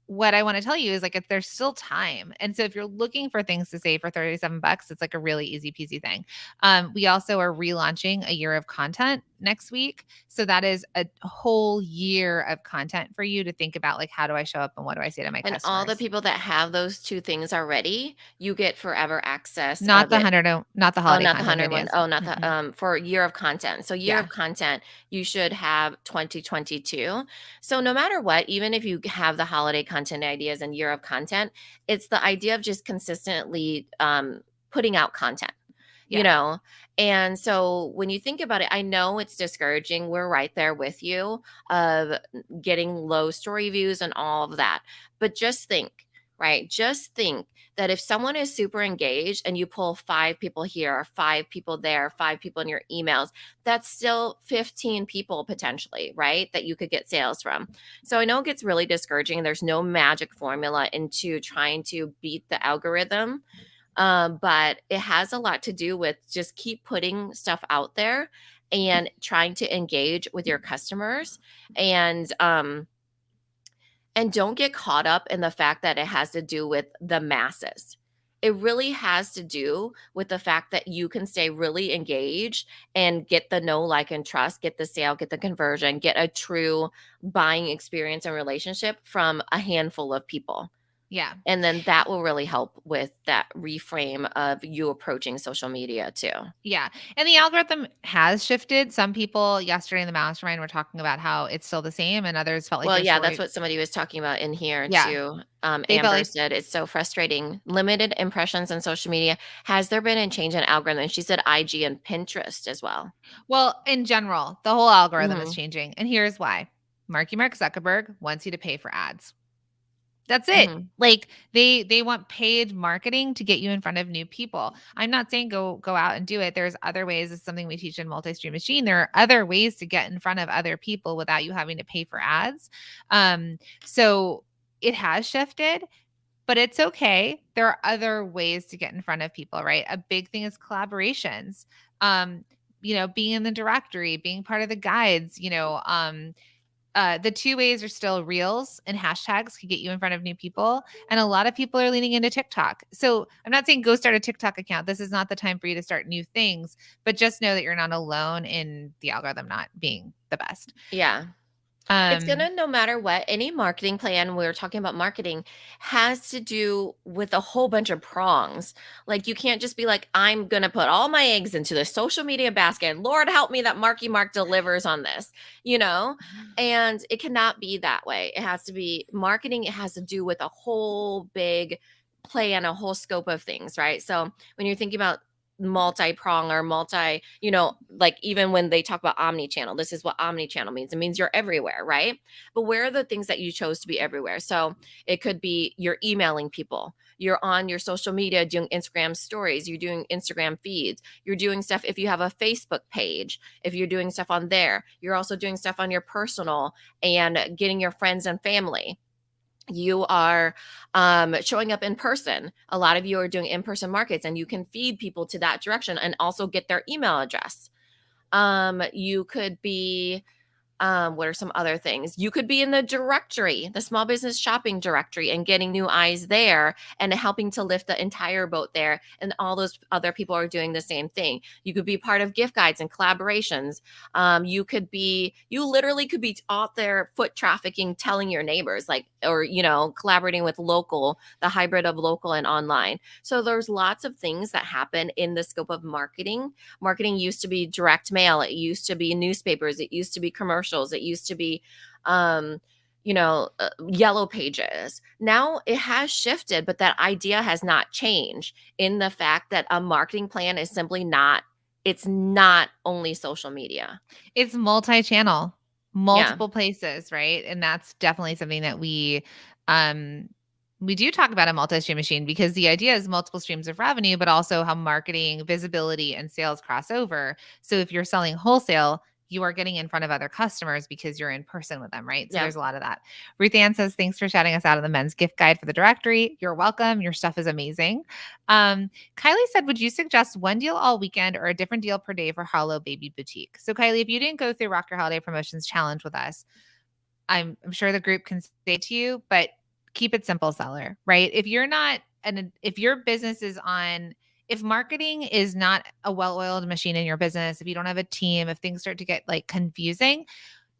what I want to tell you is like if there's still time. And so if you're looking for things to say for 37 bucks, it's like a really easy peasy thing. We also are relaunching a year of content next week. So that is a whole year of content for you to think about like how do I show up and what do I say to my And all the customers? people that have those two things already, you get forever access Not of the it. 100 not the Oh, holiday not the content 101. ideas. Oh, not the, Mm-mm. for year of content. So year Yeah. of content, you should have 2022. So no matter what, even if you have the holiday content ideas and year of content, it's the idea of just consistently putting out content, you Yeah. know? And so when you think about it, I know it's discouraging. We're right there with you of getting low story views and all of that. But just think, right? Just think that if someone is super engaged and you pull 5 people here or 5 people there, 5 people in your emails, that's still 15 people potentially, right? That you could get sales from. So I know it gets really discouraging. There's no magic formula into trying to beat the algorithm. But it has a lot to do with just keep putting stuff out there and trying to engage with your customers and don't get caught up in the fact that it has to do with the masses. It really has to do with the fact that you can stay really engaged and get the know, like, and trust, get the sale, get the conversion, get a true buying experience and relationship from a handful of people. Yeah. And then that will really help with that reframe of you approaching social media too. Yeah. And the algorithm has shifted. Some people yesterday in the mastermind were talking about how it's still the same and others felt like Well, their yeah, that's story. what somebody was talking about in here Yeah. too. They felt Amber like said it's so frustrating. Limited impressions on social media. Has there been a change in algorithm? She said IG and Pinterest as well. well, in general, the whole algorithm is Hmm. changing. And here's why. Mark Zuckerberg wants you to pay for ads. That's it. Hmm. Like they want paid marketing to get you in front of new people. I'm not saying go out and do it. There's other ways. It's something we teach in multi-stream machine. There are other ways to get in front of other people without you having to pay for ads. So it has shifted, but it's okay. There are other ways to get in front of people, right? A big thing is collaborations. Being in the directory, being part of the guides, the two ways are still reels and hashtags can get you in front of new people. And a lot of people are leaning into TikTok. So I'm not saying go start a TikTok account. This is not the time for you to start new things, but just know that you're not alone in the algorithm not being the best. Yeah. It's Um, gonna, no matter what, any marketing plan, we were talking about marketing, has to do with a whole bunch of prongs. Like, you can't just be like, I'm gonna put all my eggs into the social media basket. Lord help me that Marky Mark delivers on this, you know? And it cannot be that way. It has to be marketing, it has to do with a whole big plan, a whole scope of things, right? So when you're thinking about multi-prong or like even when they talk about Omni Channel, this is what Omni Channel means. It means you're everywhere, right? But where are the things that you chose to be everywhere? So it could be you're emailing people, you're on your social media doing Instagram stories, you're doing Instagram feeds, you're doing stuff if you have a Facebook page, if you're doing stuff on there, you're also doing stuff on your personal and getting your friends and family. You are showing up in person. A lot of you are doing in-person markets, and you can feed people to that direction and also get their email address. You could be what are some other things? You could be in the directory, the small business shopping directory, and getting new eyes there and helping to lift the entire boat there. And all those other people are doing the same thing. You could be part of gift guides and collaborations. You literally could be out there foot trafficking, telling your neighbors, like, or, collaborating with the hybrid of local and online. So there's lots of things that happen in the scope of marketing. Marketing used to be direct mail. It used to be newspapers. It used to be commercials. It used to be, yellow pages. Now it has shifted, but that idea has not changed in the fact that a marketing plan is simply not, it's not only social media. It's multi-channel, Yeah. multiple places, right? And that's definitely something that we do talk about a multi-stream machine, because the idea is multiple streams of revenue, but also how marketing, visibility, and sales cross over. So if you're selling wholesale, you are getting in front of other customers because you're in person with them, right? So Yeah. there's a lot of that. Ruth Ann says, thanks for shouting us out of the men's gift guide for the directory. You're welcome. Your stuff is amazing. Kylie said, would you suggest one deal all weekend or a different deal per day for Harlow Baby Boutique? So Kylie, if you didn't go through Rock Your Holiday Promotions Challenge with us, I'm sure the group can say to you, but keep it simple, seller, right? If your business is on, if marketing is not a well-oiled machine in your business, if you don't have a team, if things start to get like confusing,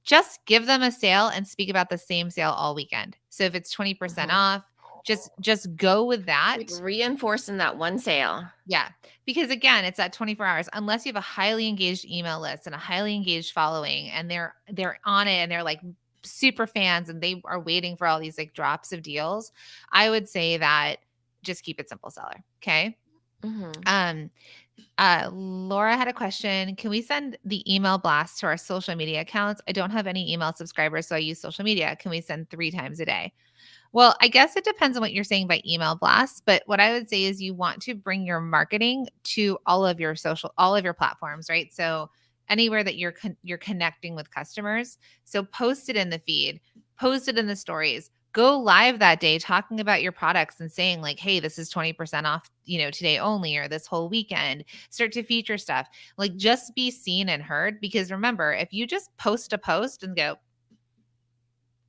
just give them a sale and speak about the same sale all weekend. So if it's 20% off, just go with that. Like reinforcing that one sale. Yeah. Because again, it's at 24 hours. Unless you have a highly engaged email list and a highly engaged following, and they're on it and they're like super fans and they are waiting for all these like drops of deals, I would say that just keep it simple, seller. Okay. Laura had a question. Can we send the email blast to our social media accounts? I don't have any email subscribers, so I use social media. Can we send 3 times a day? Well, I guess it depends on what you're saying by email blast, but what I would say is you want to bring your marketing to all of your platforms, right? So anywhere that you're connecting with customers. So post it in the feed, post it in the stories, go live that day talking about your products and saying like, hey, this is 20% off, today only, or this whole weekend. Start to feature stuff. Like, just be seen and heard, because remember, if you just post a post and go,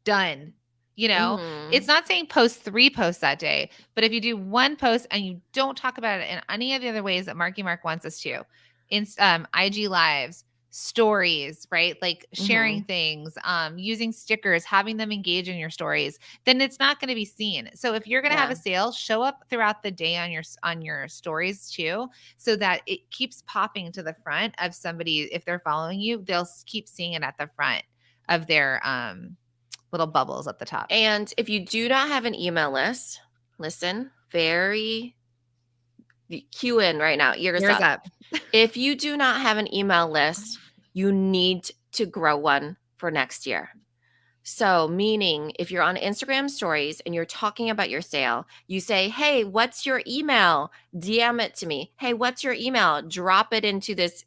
done. It's not saying post 3 posts that day, but if you do 1 post and you don't talk about it in any of the other ways that Marky Mark wants us to, in IG lives, stories, right? Like sharing things, using stickers, having them engage in your stories, then it's not going to be seen. So if you're going to have a sale, show up throughout the day on your stories too, so that it keeps popping to the front of somebody. If they're following you, they'll keep seeing it at the front of their little bubbles at the top. And if you do not have an email list, listen, cue in right now, ears up. If you do not have an email list, you need to grow one for next year. So meaning if you're on Instagram stories and you're talking about your sale, you say, hey, what's your email? DM it to me. Hey, what's your email? Drop it into this,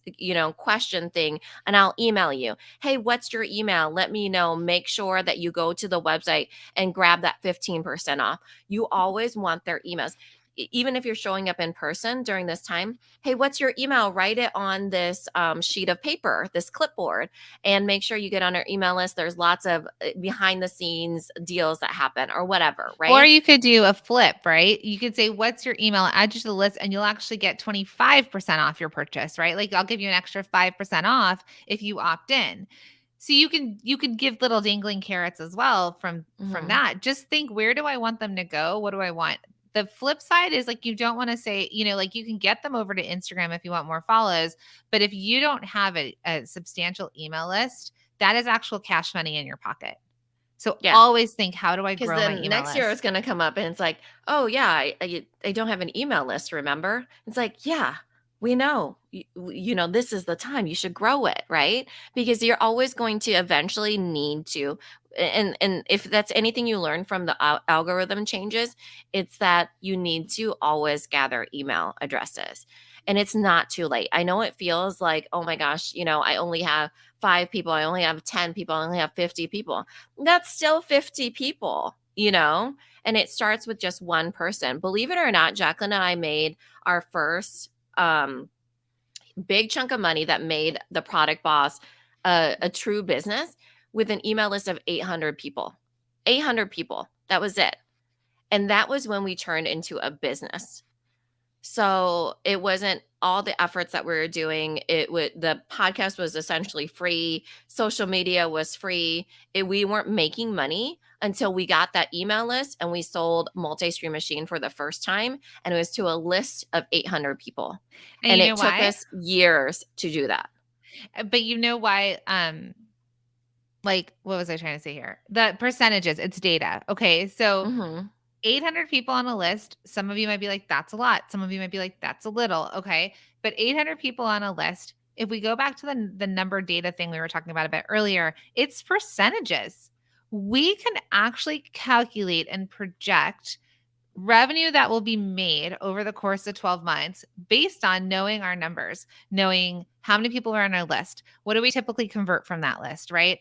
question thing, and I'll email you. Hey, what's your email? Let me know. Make sure that you go to the website and grab that 15% off. You always want their emails. Even if you're showing up in person during this time, hey, what's your email? Write it on this sheet of paper, this clipboard, and make sure you get on our email list. There's lots of behind the scenes deals that happen or whatever, right? Or you could do a flip, right? You could say, what's your email? Add you to the list and you'll actually get 25% off your purchase, right? Like, I'll give you an extra 5% off if you opt in. So you can give little dangling carrots as well from that. Just think, where do I want them to go? What do I want? The flip side is like, you don't want to say, like, you can get them over to Instagram if you want more follows. But if you don't have a substantial email list, that is actual cash money in your pocket. So always think, how do I grow my email list? Next year it's going to come up and it's like, oh yeah, I don't have an email list, remember? It's like, yeah, we know, this is the time you should grow it, right? Because you're always going to eventually need to, and if that's anything you learn from the algorithm changes, it's that you need to always gather email addresses. And it's not too late. I know it feels like, oh my gosh, I only have 5 people, I only have 10 people, I only have 50 people. That's still 50 people. And it starts with just one person. Believe it or not, Jacqueline and I made our first um, big chunk of money that made the product boss a true business with an email list of 800 people. 800 people. That was it. And that was when we turned into a business. So it wasn't all the efforts that we were doing. The podcast was essentially free. Social media was free. We weren't making money until we got that email list and we sold multi-stream machine for the first time. And it was to a list of 800 people. And And you know it took why? us years to do that. But you know why? Like, what was I trying to say here? The percentages, it's data. Okay. So Hmm. 800 people on a list. Some of you might be like, that's a lot. Some of you might be like, that's a little. Okay. But 800 people on a list, if we go back to the number data thing we were talking about a bit earlier, it's percentages. We can actually calculate and project revenue that will be made over the course of 12 months based on knowing our numbers, knowing how many people are on our list. What do we typically convert from that list, right?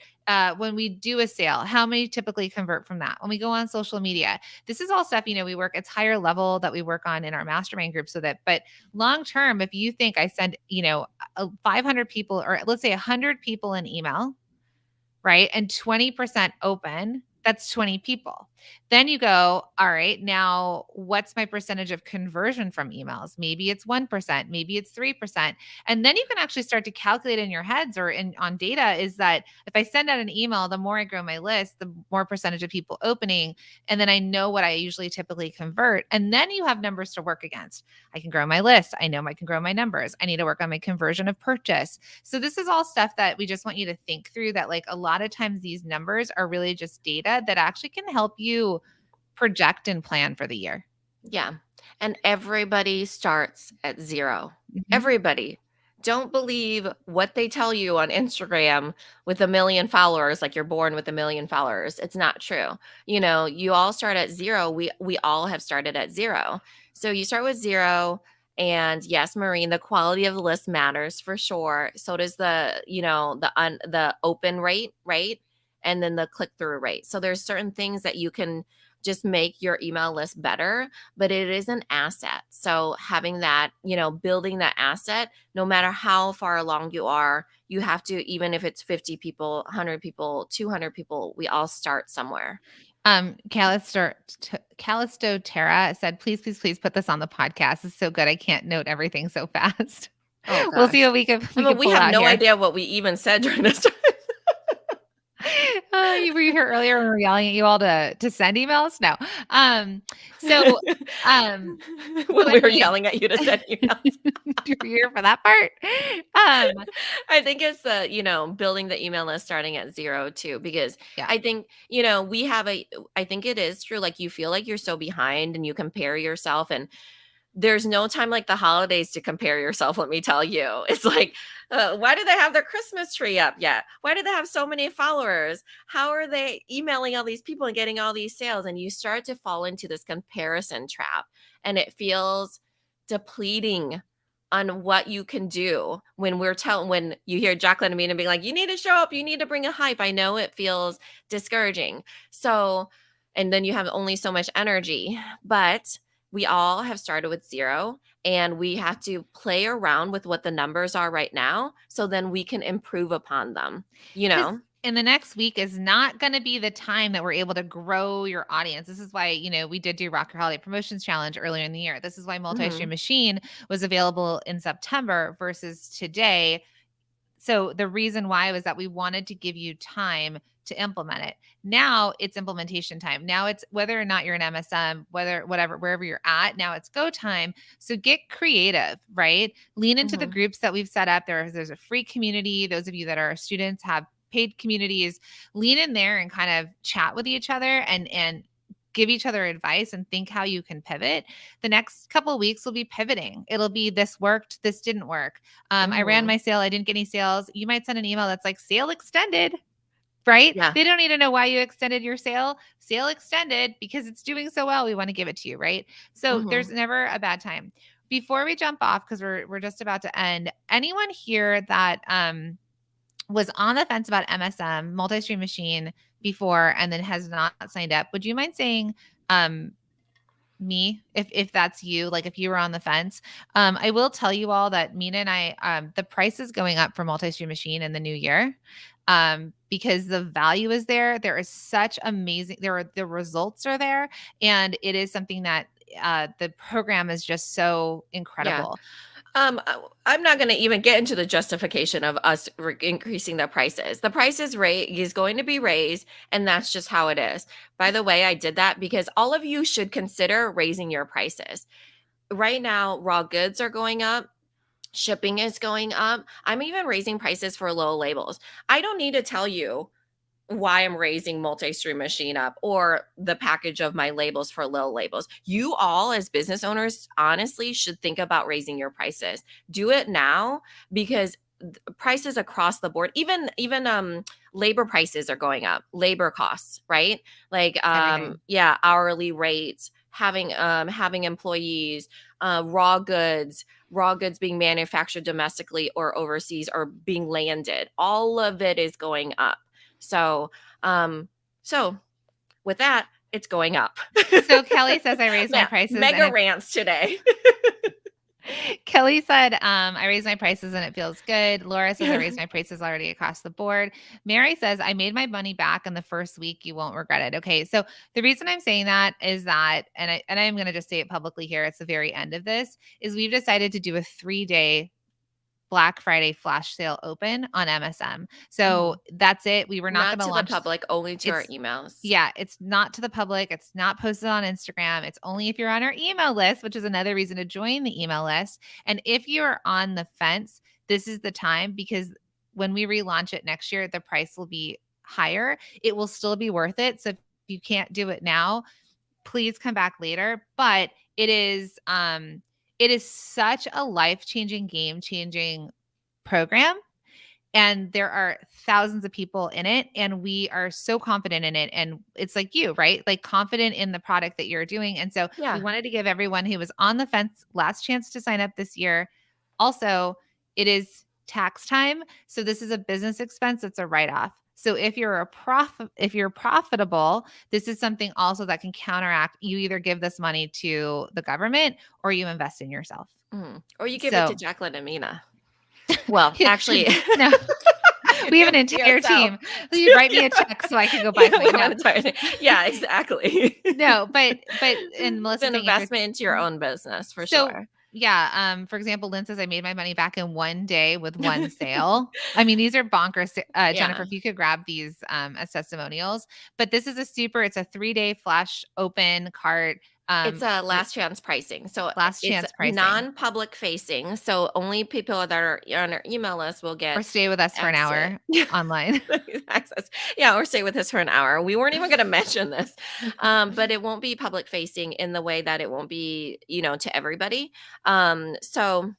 When we do a sale, how many typically convert from that? When we go on social media, this is all stuff, we work, it's higher level that we work on in our mastermind group. But long term, if you think I send, 500 people, or let's say 100 people an email, right? And 20% open, that's 20 people. Then you go, all right, now what's my percentage of conversion from emails? Maybe it's 1%, maybe it's 3%. And then you can actually start to calculate in your heads or on data is that if I send out an email, the more I grow my list, the more percentage of people opening. And then I know what I usually typically convert. And then you have numbers to work against. I can grow my list. I know I can grow my numbers. I need to work on my conversion of purchase. So this is all stuff that we just want you to think through, that like a lot of times these numbers are really just data that actually can help you project and plan for the year. Yeah. And everybody starts at 0. Mhm. Everybody. Don't believe what they tell you on Instagram with a million followers, like you're born with a million followers. It's not true. You all start at 0. We all have started at 0. So you start with 0. And yes, Maureen, the quality of the list matters for sure. So does the open rate, right? And then the click through rate. So there's certain things that you can just make your email list better, but it is an asset. So having that, building that asset, no matter how far along you are, you have to, even if it's 50 people, 100 people, 200 people, we all start somewhere. Callisto Terra said, please, please, please put this on the podcast. It's so good. I can't note everything so fast. Oh We'll see gosh. what we can I mean, we pull have out no here. idea what we even said during this time. You were here earlier when we were yelling at you all to send emails? No. So When we were anyway, yelling at you to send emails. you were here for that part. I think it's building the email list starting at 0 too, because Yeah. I think, I think it is true. Like you feel like you're so behind and you compare yourself, and there's no time like the holidays to compare yourself. Let me tell you, it's like, why do they have their Christmas tree up yet? Why do they have so many followers? How are they emailing all these people and getting all these sales? And you start to fall into this comparison trap, and it feels depleting on what you can do when when you hear Jacqueline and Minna being like, you need to show up, you need to bring a hype. I know it feels discouraging. So, and then you have only so much energy, but we all have started with 0, and we have to play around with what the numbers are right now, so then we can improve upon them, And the next week is not going to be the time that we're able to grow your audience. This is why, we did do Rock Your Holiday Promotions Challenge earlier in the year. This is why Multi-Stream Mhm. Machine was available in September versus today. So the reason why was that we wanted to give you time to implement it. Now it's implementation time. Now it's whether or not you're an MSM, wherever you're at, now it's go time. So get creative, right? Lean into the Mhm. groups that we've set up. There's a free community. Those of you that are students have paid communities. Lean in there and kind of chat with each other and give each other advice and think how you can pivot. The next couple of weeks will be pivoting. It'll be this worked, this didn't work. I ran Mhm. my sale, I didn't get any sales. You might send an email that's like sale extended, right? Yeah. They don't need to know why you extended your sale. Sale extended because it's doing so well. We want to give it to you, right? So there's Mhm. never a bad time. Before we jump off, because we're just about to end, anyone here that was on the fence about MSM, multi-stream machine, before and then has not signed up, would you mind saying um me if that's you, like if you were on the fence? I will tell you all that Mina and I, the price is going up for multi-stream machine in the new year, because the value is there is such amazing, the results are there, and it is something that the program is just so Yeah. incredible. I'm not going to even get into the justification of us increasing the prices. The price is going to be raised, and that's just how it is. By the way, I did that because all of you should consider raising your prices. Right now, raw goods are going up. Shipping is going up. I'm even raising prices for low labels. I don't need to tell you why I'm raising multi-stream machine up or the package of my labels for low labels. You all as business owners honestly should think about raising your prices. Do it now because prices across the board, even labor prices are going up, labor costs, right? Like Everything. yeah, hourly rates, having employees, raw goods being manufactured domestically or overseas or being landed. All of it is going up. So, um, so with that, it's going up. So Kelly says I raised my prices and Mega it rants today. Kelly said, I raised my prices and it feels good. Laura says I raised my prices already across the board. Mary says I made my money back in the first week. You won't regret it. Okay. So the reason I'm saying that is that, and I'm going to just say it publicly here. It's the very end of this, is we've decided to do a 3-day Black Friday flash sale open on MSM. So Mhm. that's it. We were not Not going to to the launch. public, only to our It's emails. Yeah, it's not to the public. It's not posted on Instagram. It's only if you're on our email list, which is another reason to join the email list. And if you're on the fence, this is the time, because when we relaunch it next year, the price will be higher. It will still be worth it. So if you can't do it now, please come back later. But it is such a life-changing, game-changing program, and there are thousands of people in it, and we are so confident in it, and it's like you, right? Like confident in the product that you're doing. And so we Yeah. wanted to give everyone who was on the fence last chance to sign up this year. Also, it is tax time, so this is a business expense. It's a write-off. So if you're profitable, this is something also that can counteract. You either give this money to the government or you invest in yourself. Mhm. Or you give it to So Jacqueline and Minna. Well, actually, no, you we have give an it to entire yourself. team. You write me a check so I can go buy Yeah, something. we No. want to start. Yeah, exactly. No, but and It's Melissa's an saying if you're investment into your own business for so sure. yeah, for example, Lynn says I made my money back in one day with one sale. I mean, these are bonkers. Yeah. Jennifer, if you could grab these as testimonials. But this is it's a 3-day flash open cart, It's a r- last chance pricing. So last it's chance pricing, non-public facing. So only people that are on our email list will or get stay with us for an access. hour online. Access. Yeah, or stay with us for an hour. We weren't even going to mention this, but it won't be public facing in the way that it won't be, to everybody. So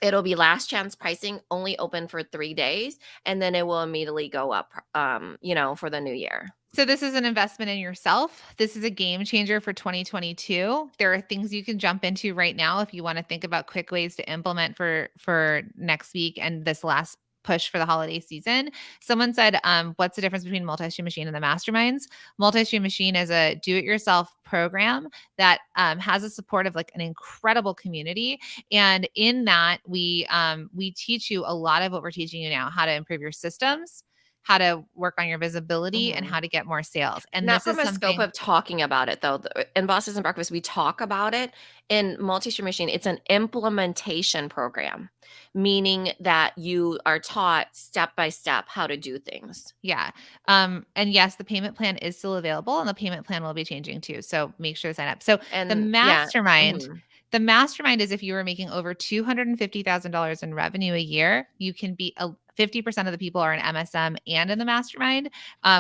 it'll be last chance pricing, only open for 3 days, and then it will immediately go up, for the new year. So this is an investment in yourself. This is a game changer for 2022. There are things you can jump into right now if you want to think about quick ways to implement for next week and this last push for the holiday season. Someone said, what's the difference between multi-stream machine and the masterminds? Multi-stream machine is a do-it-yourself program that has a support of like an incredible community. And in that, we teach you a lot of what we're teaching you now: how to improve your systems, how to work on your visibility, and Mhm. how to get more sales. And Not this is from a scope something, of talking about it though. In Bosses and Breakfast, we talk about it. In Multi-Stream Machine, it's an implementation program, meaning that you are taught step by step how to do things. yeah. And yes, the payment plan is still available and the payment plan will be changing too. So make sure to sign up. So the And yeah, mastermind, mhm. the mastermind is if you are making over $250,000 in revenue a year, you can be 50% of the people are in MSM and in the mastermind.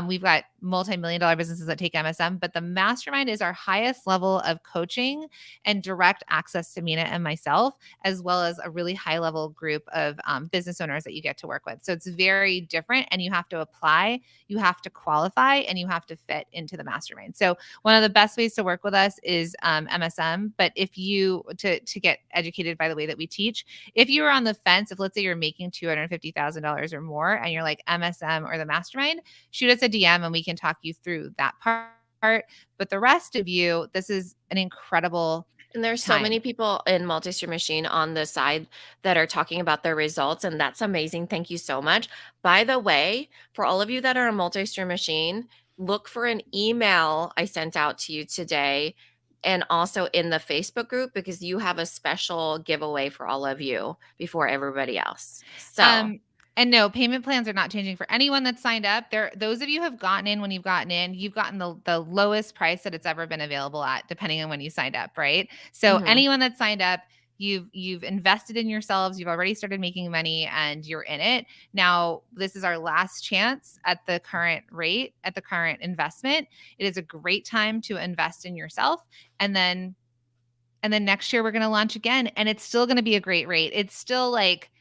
We've got multi-million-dollar businesses that take MSM, but the mastermind is our highest level of coaching and direct access to Minna and myself, as well as a really high level group of business owners that you get to work with. So it's very different, and you have to apply, you have to qualify, and you have to fit into the mastermind. So one of the best ways to work with us is MSM. But if you to get educated by the way that we teach, if you are on the fence, if let's say you're making $250,000 or more and you're like MSM or the mastermind, shoot us a DM and we can talk you through that part. But the rest of you, this is an incredible And there's so time. many people in Multi-Stream Machine on the side that are talking about their results, and that's amazing. Thank you so much. By the way, for all of you that are in Multi-Stream Machine, look for an email I sent out to you today and also in the Facebook group, because you have a special giveaway for all of you before everybody else. So, And no, payment plans are not changing for anyone that's signed up. There, those of you who have gotten in when you've gotten in, you've gotten the lowest price that it's ever been available at, depending on when you signed up, right? So mhm. anyone that's signed up, you've invested in yourselves, you've already started making money, and you're in it. Now, this is our last chance at the current rate, at the current investment. It is a great time to invest in yourself, and then next year we're going to launch again, and it's still going to be a great rate. It's still like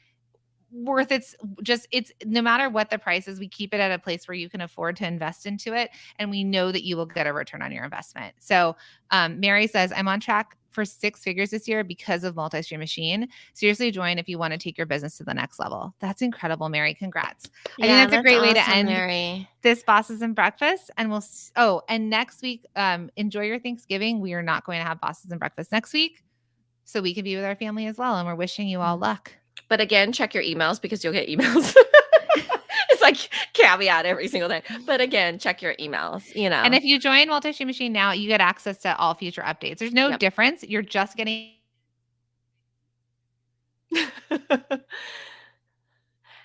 worth it's no matter what the price is, we keep it at a place where you can afford to invest into it, and we know that you will get a return on your investment. So Mary says, I'm on track for 6 figures this year because of Multi-Stream Machine. Seriously, join if you want to take your business to the next level. That's incredible, Mary. Congrats. I think Yeah, that's a that's great way to awesome, end Mary. this Bosses and Breakfast. And and next week, enjoy your Thanksgiving. We are not going to have Bosses and Breakfast next week, so we can be with our family as well. And we're wishing you all luck. But again, check your emails because you'll get emails. It's like caveat every single day. But again, check your emails, And if you join Multi-Stream Machine now, you get access to all future updates. There's no Yep. difference. You're just getting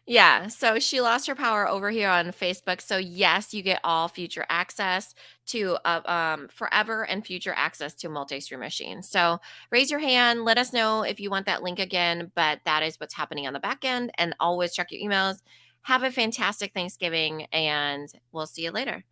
Yeah, so she lost her power over here on Facebook. So yes, you get all future access to forever and future access to Multi-Stream Machine. So raise your hand, let us know if you want that link again, but that is what's happening on the back end, and always check your emails. Have a fantastic Thanksgiving, and we'll see you later.